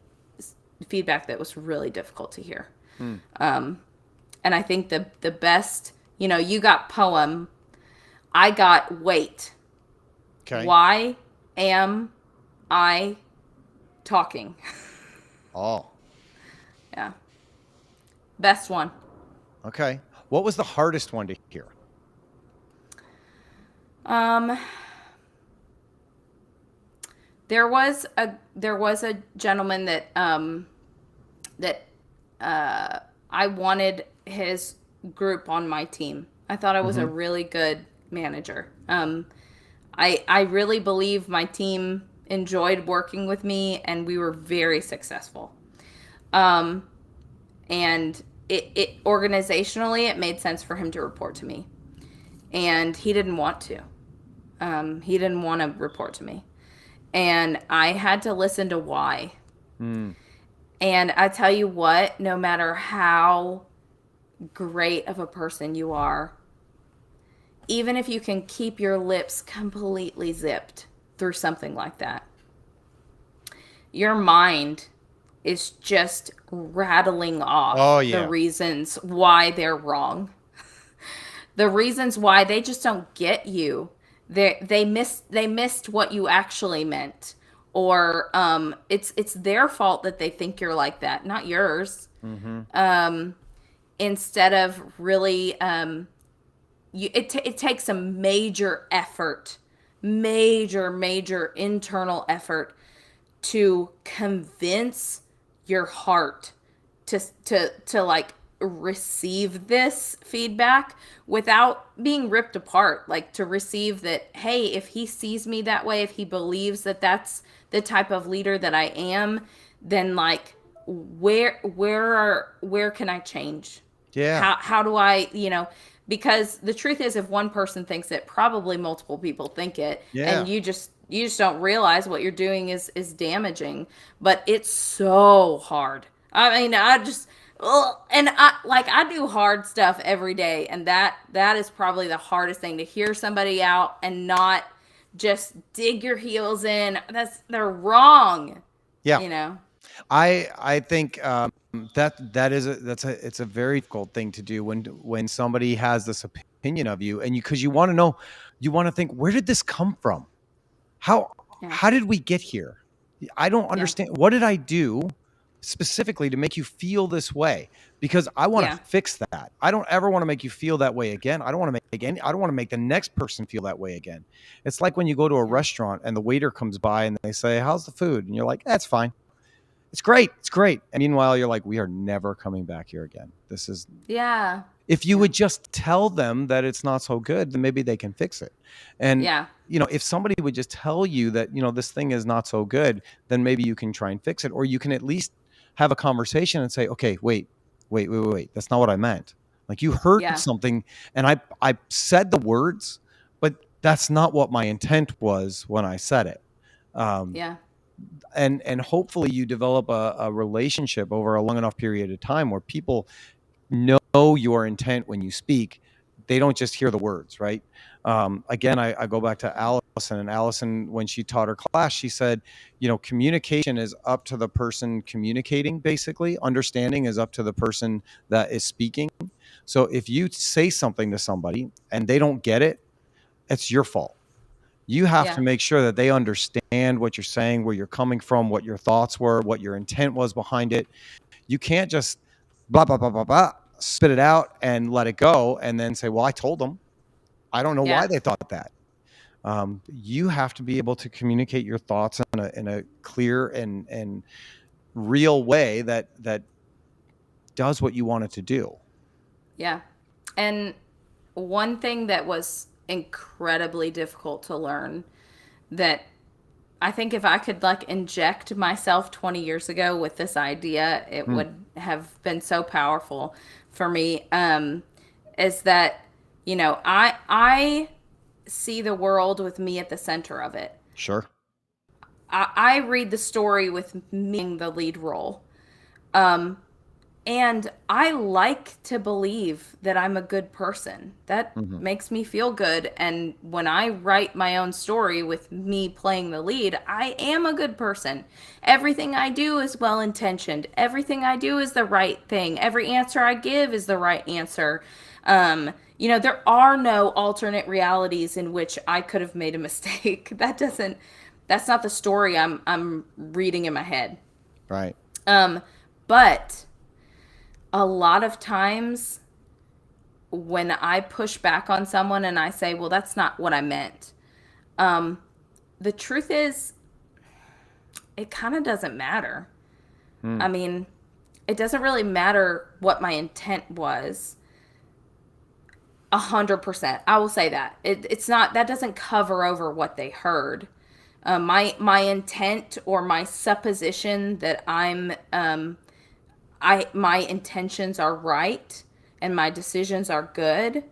feedback that was really difficult to hear. Hmm. And I think the best, you got poem, I got wait. Okay. Why am I talking? Oh, Yeah. Best one. okay. What was the hardest one to hear? Um there was a gentleman that that I wanted his group on my team. I thought I was a Mm-hmm. really good manager. I really believe my team enjoyed working with me, and we were very successful. Um, and it organizationally, it made sense for him to report to me, and he didn't want to. He didn't want to report to me, and I had to listen to why. Mm. And I tell you what, no matter how great of a person you are, even if you can keep your lips completely zipped through something like that, your mind is just rattling Oh off the yeah. reasons why they're wrong. The reasons why they just don't get you. They missed what you actually meant. Or it's their fault that they think you're like that, not yours. Mm-hmm. Instead of really it takes a major effort, major internal effort to convince your heart to like receive this feedback without being ripped apart, like to receive that, hey, if he sees me that way, if he believes that that's the type of leader that I am, then like where can I change? Yeah. How do I, because the truth is, if one person thinks it, probably multiple people think it, Yeah. and you just don't realize what you're doing is damaging. But it's so hard. I mean, I just ugh, and I do hard stuff every day, and that is probably the hardest thing, to hear somebody out and not just dig your heels in. They're wrong, Yeah. you know. I think it's a very difficult thing to do when somebody has this opinion of you, and because you want to know, you want to think, where did this come from? How Yeah, how did we get here? I don't yeah, understand. What did I do specifically to make you feel this way? Because I want to yeah, fix that. I don't ever want to make you feel that way again. I don't want to I don't want to make the next person feel that way again. It's like when you go to a yeah, restaurant and the waiter comes by and they say, "How's the food?" And you're like, "That's fine. It's great. It's great." And meanwhile, you're like, "We are never coming back here again. This is." yeah, If you yeah, would just tell them that it's not so good, then maybe they can fix it. And yeah, if somebody would just tell you that, this thing is not so good, then maybe you can try and fix it, or you can at least have a conversation and say, "Okay, wait. That's not what I meant. Like, you heard yeah, something and I said the words, but that's not what my intent was when I said it." Um, yeah, and hopefully you develop a relationship over a long enough period of time where people know your intent when you speak. They don't just hear the words, right? Again, I go back to Allison, and Allison, when she taught her class, she said, communication is up to the person communicating, basically. Understanding is up to the person that is speaking. So if you say something to somebody and they don't get it, it's your fault. You have to Yeah. make sure that they understand what you're saying, where you're coming from, what your thoughts were, what your intent was behind it. You can't just blah, blah, blah, blah, blah, spit it out and let it go and then say, well, I told them. I don't know why Yeah. they thought that. You have to be able to communicate your thoughts in a clear and real way that does what you want it to do. Yeah. And one thing that was incredibly difficult to learn, that I think if I could like inject myself 20 years ago with this idea, it Hmm. would have been so powerful for me. Is that, I see the world with me at the center of it. Sure. I read the story with me in the lead role. Um, And I like to believe that I'm a good person. That Hmm. makes me feel good. And when I write my own story with me playing the lead, I am a good person. Everything I do is well intentioned. Everything I do is the right thing. Every answer I give is the right answer. There are no alternate realities in which I could have made a mistake. That's not the story I'm reading in my head. Right. But a lot of times when I push back on someone and I say, well, that's not what I meant, the truth is, it kind of doesn't matter. Hmm. I mean, it doesn't really matter what my intent was. 100%. I will say that. It's not, that doesn't cover over what they heard. My intent or my supposition that my intentions are right and my decisions are good,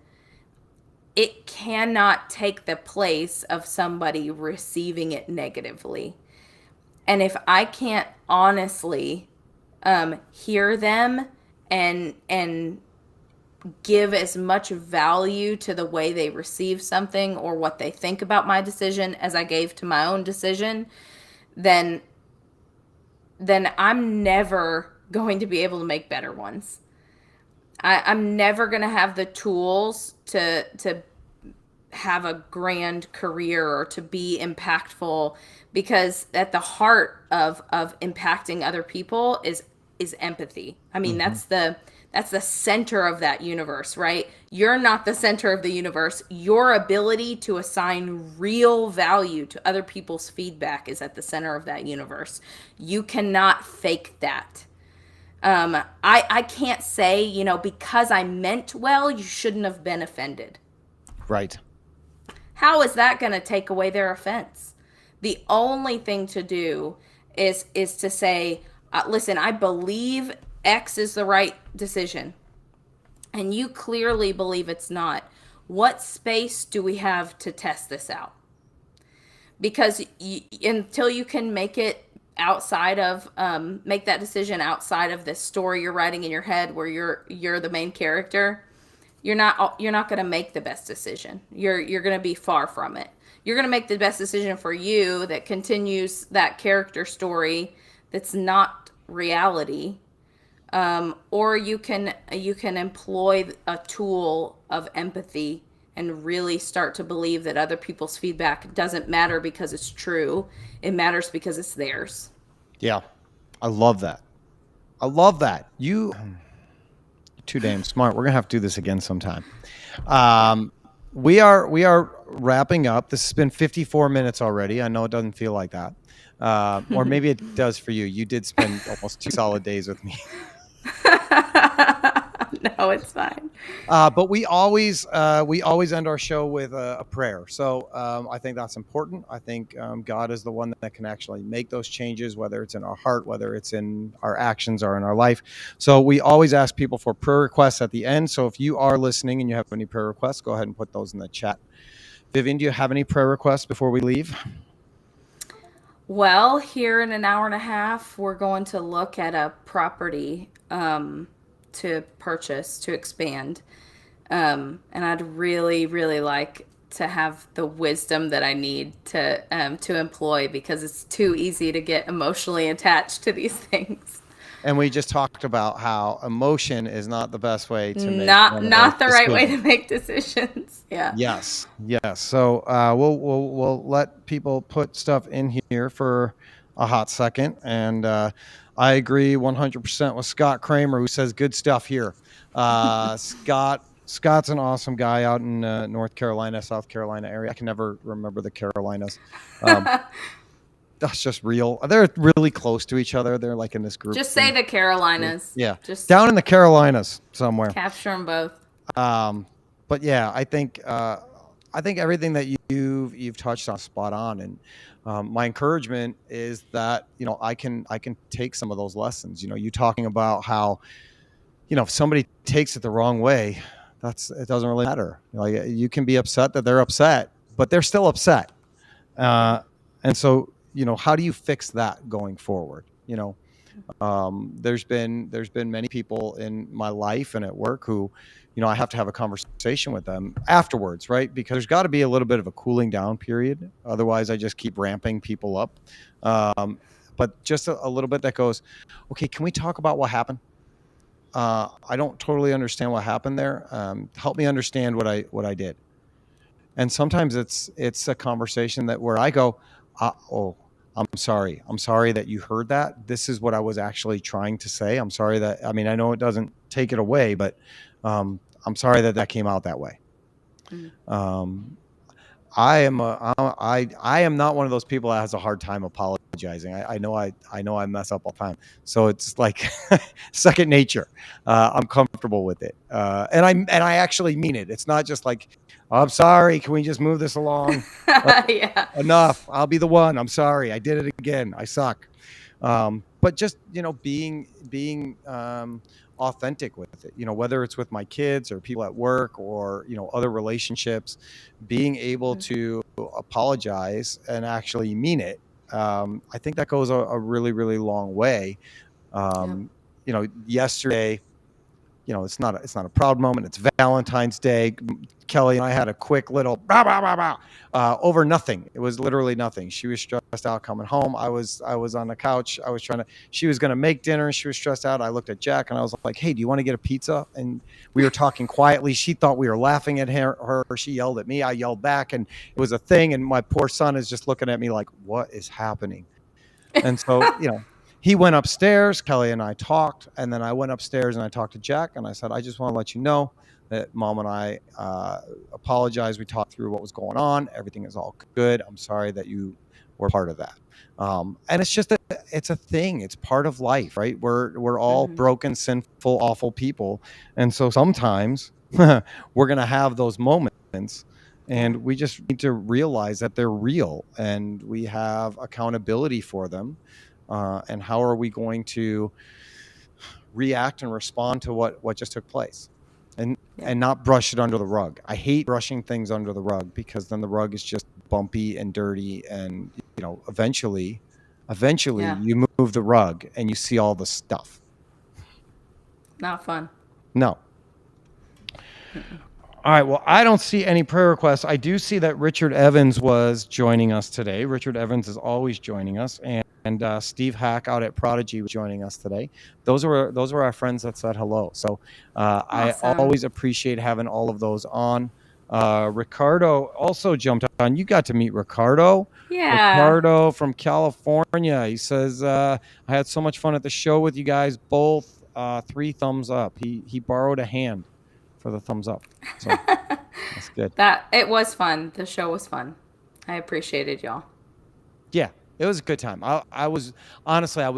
it cannot take the place of somebody receiving it negatively. And if I can't honestly hear them and give as much value to the way they receive something or what they think about my decision as I gave to my own decision, then I'm never going to be able to make better ones. I'm never going to have the tools to have a grand career or to be impactful, because at the heart of impacting other people is empathy. I mean, Hmm. that's the center of that universe, right? You're not the center of the universe. Your ability to assign real value to other people's feedback is at the center of that universe. You cannot fake that. I can't say, because I meant well, you shouldn't have been offended. Right. How is that going to take away their offense? The only thing to do is to say, listen, I believe X is the right decision, and you clearly believe it's not. What space do we have to test this out? Because until you can make it outside of make that decision outside of this story you're writing in your head where you're the main character, you're not going to make the best decision. You're going to be far from it. You're going to make the best decision for you that continues that character story that's not reality. Or you can employ a tool of empathy and really start to believe that other people's feedback doesn't matter because it's true. It matters because it's theirs. Yeah. I love that. I love that. You're too damn smart. We're gonna have to do this again sometime. Yeah. We are wrapping up. This has been 54 minutes already. I know it doesn't feel like that. Or maybe it does for you. You did spend almost 2 solid days with me. No, it's fine. But we always end our show with a prayer. So I think that's important. I think God is the one that can actually make those changes, whether it's in our heart, whether it's in our actions or in our life. So we always ask people for prayer requests at the end. So if you are listening and you have any prayer requests, go ahead and put those in the chat. Vivian, do you have any prayer requests before we leave? Well, here in an hour and a half, we're going to look at a property to purchase, to expand. And I'd really, really like to have the wisdom that I need to employ, because it's too easy to get emotionally attached to these things. And we just talked about how emotion is not the best way to make Not one of those not the right way to decisions. make decisions. Yeah. Yes, yes. So we'll let people put stuff in here for a hot second, and I agree 100% with Scott Kramer, who says good stuff here. Scott's an awesome guy out in North Carolina, South Carolina area. I can never remember the Carolinas. That's just real. They're really close to each other. They're like in this group. Just say the Carolinas. Yeah, Just down in the Carolinas somewhere. capture them both. But yeah, I think everything that you've touched on is spot on, and my encouragement is that I can take some of those lessons. You talking about how if somebody takes it the wrong way, it doesn't really matter. You can be upset that they're upset, but they're still upset, and so how do you fix that going forward? There's been many people in my life and at work who I have to have a conversation with them afterwards, right? Because there's got to be a little bit of a cooling down period. Otherwise I just keep ramping people up. But just a little bit that goes, okay, can we talk about what happened? I don't totally understand what happened there. Help me understand what I did. And sometimes it's a conversation where I go, I'm sorry. I'm sorry that you heard that. This is what I was actually trying to say. I'm sorry I know it doesn't take it away, but I'm sorry that came out that way. Mm-hmm. I am not one of those people that has a hard time apologizing. I know I mess up all the time. So it's like second nature. I'm comfortable with it. And I actually mean it. It's not just like, I'm sorry, can we just move this along? Yeah. Enough. I'll be the one. I'm sorry. I did it again. I suck. But just, being authentic with it, whether it's with my kids or people at work or, other relationships, being able to apologize and actually mean it. I think that goes a really, really long way. Yesterday, it's not a proud moment. It's Valentine's Day. Kelly and I had a quick little blah, blah, blah, blah, over nothing. It was literally nothing. She was stressed out coming home. I was on the couch. She was going to make dinner. She was stressed out. I looked at Jack and I was like, hey, do you want to get a pizza? And we were talking quietly. She thought we were laughing at her. She yelled at me. I yelled back, and it was a thing. And my poor son is just looking at me like, what is happening? And so, he went upstairs. Kelly and I talked, and then I went upstairs and I talked to Jack, and I said, I just want to let you know that Mom and I apologize. We talked through what was going on. Everything is all good. I'm sorry that you were part of that. And it's just it's a thing. It's part of life, right? We're all broken, sinful, awful people, and so sometimes we're gonna have those moments. And we just need to realize that they're real, and we have accountability for them. And how are we going to react and respond to what just took place, and not brush it under the rug. I hate brushing things under the rug, because then the rug is just bumpy and dirty, and eventually you move the rug and you see all the stuff. Not fun. No. All right. Well, I don't see any prayer requests. I do see that Richard Evans was joining us today. Richard Evans is always joining us, and Steve Hack out at Prodigy was joining us today. Those were our friends that said hello. So awesome. I always appreciate having all of those on. Ricardo also jumped on. You got to meet Ricardo. Yeah. Ricardo from California. He says, I had so much fun at the show with you guys both. 3 thumbs up. He borrowed a hand for the thumbs up. So that's good. It was fun. The show was fun. I appreciated y'all. Yeah, it was a good time. I was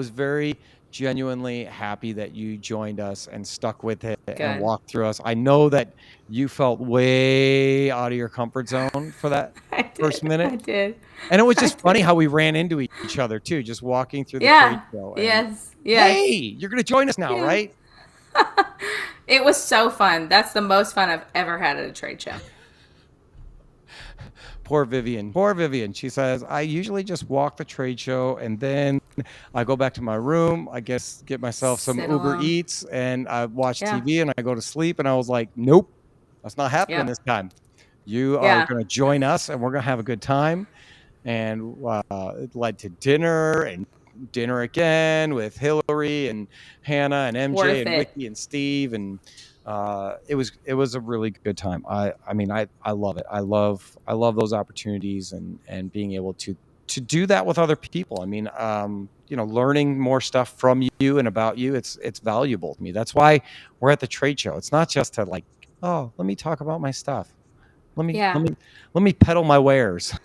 very genuinely happy that you joined us and stuck with it and walked through us. I know that you felt way out of your comfort zone for that first minute. I did. And it was just funny how we ran into each other too, just walking through the trade show. Yes. Hey, you're going to join us now, right? It was so fun. That's the most fun I've ever had at a trade show. Poor Vivian. She says, I usually just walk the trade show and then I go back to my room. I guess get myself some Uber Eats and I watch TV and I go to sleep. And I was like, nope, that's not happening this time. You are going to join us and we're going to have a good time. And it led to dinner and dinner again with Hillary and Hannah and MJ Worth and it. Ricky and Steve, and it was a really good time. I mean, I love it. I love those opportunities and being able to do that with other people. I mean, learning more stuff from you and about you, it's valuable to me. That's why we're at the trade show. It's not just to like, oh, let me talk about my stuff. Yeah. Let me peddle my wares.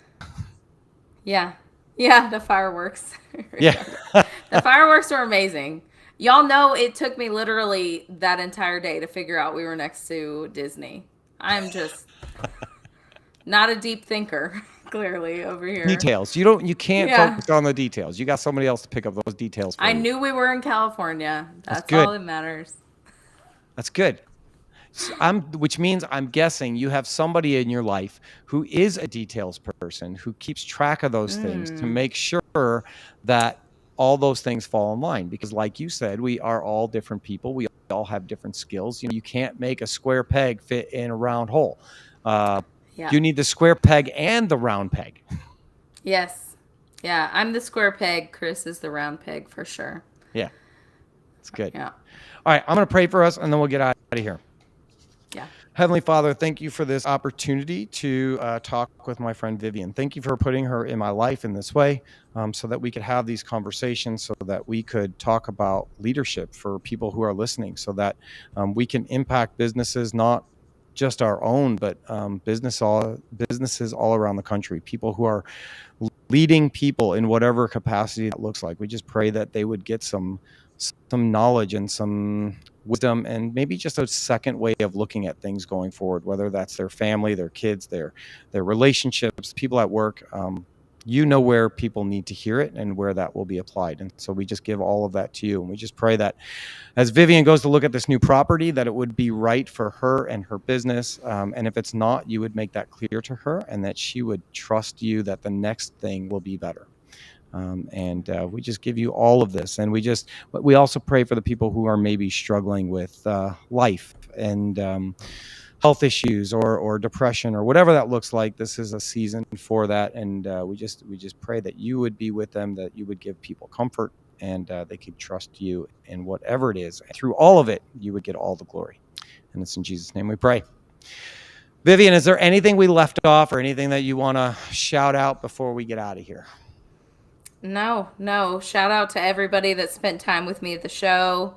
Yeah. Yeah, the fireworks. Yeah. The fireworks are amazing. Y'all know it took me literally that entire day to figure out we were next to Disney. I'm just not a deep thinker, clearly, over here. Details. You can't Yeah. focus on the details. You got somebody else to pick up those details for I you. knew we were in California. That's good. all that matters. That's good. Which means I'm guessing you have somebody in your life who is a details person who keeps track of those things to make sure that all those things fall in line. Because like you said, we are all different people. We all have different skills. You can't make a square peg fit in a round hole. Yeah. You need the square peg and the round peg. Yes. Yeah, I'm the square peg. Chris is the round peg for sure. Yeah. It's good. Yeah. All right. I'm going to pray for us and then we'll get out of here. Yeah. Heavenly Father, thank you for this opportunity to talk with my friend Vivian. Thank you for putting her in my life in this way so that we could have these conversations, so that we could talk about leadership for people who are listening, so that we can impact businesses, not just our own, but businesses all around the country, people who are leading people in whatever capacity that looks like. We just pray that they would get some knowledge and some wisdom and maybe just a second way of looking at things going forward, whether that's their family, their kids, their relationships, people at work. Where people need to hear it and where that will be applied. And so we just give all of that to you. And we just pray that as Vivian goes to look at this new property, that it would be right for her and her business. And if it's not, you would make that clear to her and that she would trust you that the next thing will be better. We just give you all of this. And we also pray for the people who are maybe struggling with life and health issues or depression or whatever that looks like. This is a season for that. And we just pray that you would be with them, that you would give people comfort and they could trust you in whatever it is. And through all of it, you would get all the glory. And it's in Jesus' name we pray. Vivian, is there anything we left off or anything that you want to shout out before we get out of here? No. Shout out to everybody that spent time with me at the show.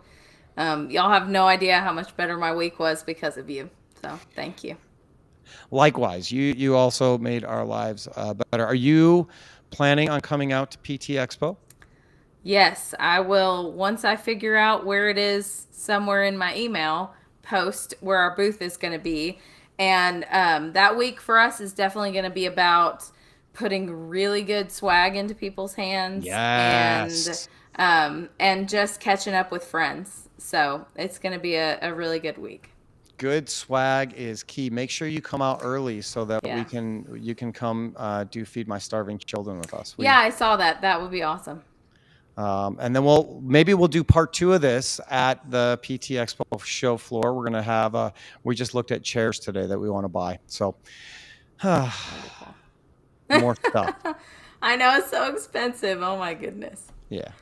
Y'all have no idea how much better my week was because of you. So thank you. Likewise, you also made our lives better. Are you planning on coming out to PT Expo? Yes, I will. Once I figure out where it is, somewhere in my email, post where our booth is going to be. And that week for us is definitely going to be about putting really good swag into people's hands. Yes. And just catching up with friends. So it's going to be a really good week. Good swag is key. Make sure you come out early so that you can come do Feed My Starving Children with us. I saw that. That would be awesome. And then we'll do part 2 of this at the PT Expo show floor. We're going to have we just looked at chairs today that we want to buy. So more stuff. I know it's so expensive. Oh my goodness. Yeah.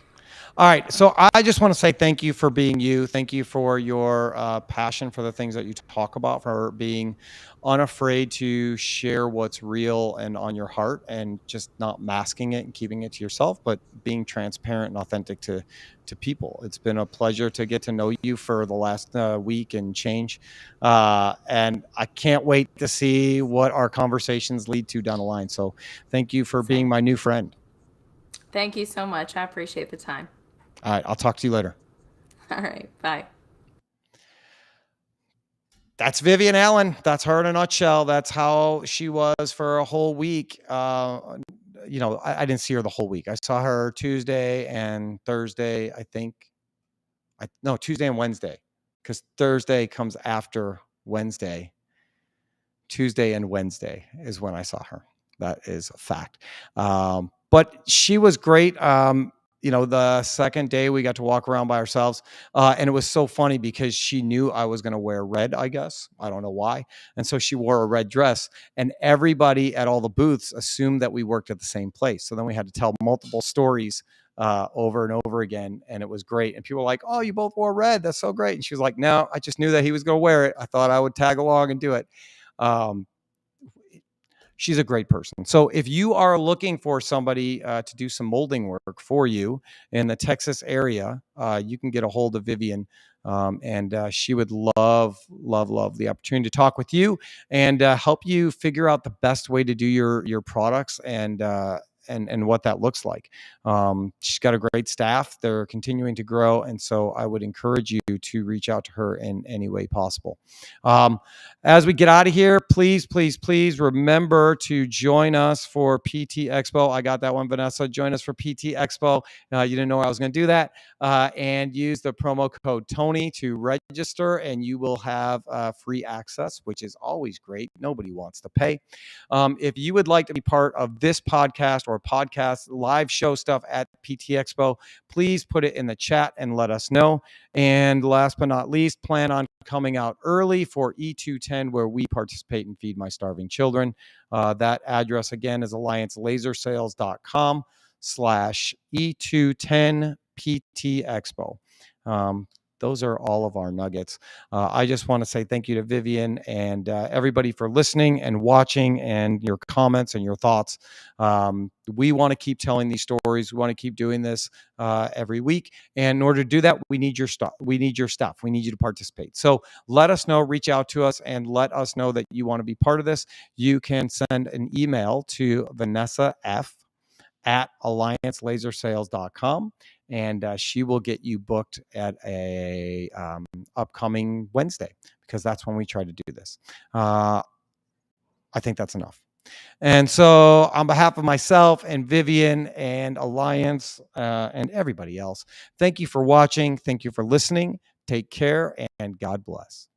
All right. So I just want to say thank you for being you. Thank you for your passion for the things that you talk about, for being unafraid to share what's real and on your heart and just not masking it and keeping it to yourself, but being transparent and authentic to people. It's been a pleasure to get to know you for the last week and change. And I can't wait to see what our conversations lead to down the line. So thank you for being my new friend. Thank you so much. I appreciate the time. All right. I'll talk to you later. All right. Bye. That's Vivian Allen. That's her in a nutshell. That's how she was for a whole week. I didn't see her the whole week. I saw her Tuesday and Thursday, I think. Tuesday and Wednesday, because Thursday comes after Wednesday. Tuesday and Wednesday is when I saw her. That is a fact. But she was great. The second day we got to walk around by ourselves. And it was so funny because she knew I was going to wear red, I guess. I don't know why. And so she wore a red dress and everybody at all the booths assumed that we worked at the same place. So then we had to tell multiple stories over and over again. And it was great. And people were like, oh, you both wore red. That's so great. And she was like, no, I just knew that he was going to wear it. I thought I would tag along and do it. She's a great person. So if you are looking for somebody to do some molding work for you in the Texas area, you can get a hold of Vivian. And she would love the opportunity to talk with you and help you figure out the best way to do your products and what that looks like. She's got a great staff. They're continuing to grow. And so I would encourage you to reach out to her in any way possible. As we get out of here, please remember to join us for PT Expo. I got that one, Vanessa. Join us for PT Expo. You didn't know I was going to do that. And use the promo code Tony to register, and you will have free access, which is always great. Nobody wants to pay. If you would like to be part of this podcast or podcast live show stuff at PT Expo, please put it in the chat and let us know. And last but not least, plan on coming out early for E210, where we participate and feed my starving children. That address again is alliancelasersales.com/E210PT Expo. Those are all of our nuggets. I just want to say thank you to Vivian and everybody for listening and watching and your comments and your thoughts. We want to keep telling these stories. We want to keep doing this every week. And in order to do that, we need your stuff. We need your stuff. We need you to participate. So let us know, reach out to us and let us know that you want to be part of this. You can send an email to Vanessa F at alliancelasersales.com. And she will get you booked at a upcoming Wednesday, because that's when we try to do this. I think that's enough. And so on behalf of myself and Vivian and Alliance and everybody else, thank you for watching. Thank you for listening. Take care and God bless.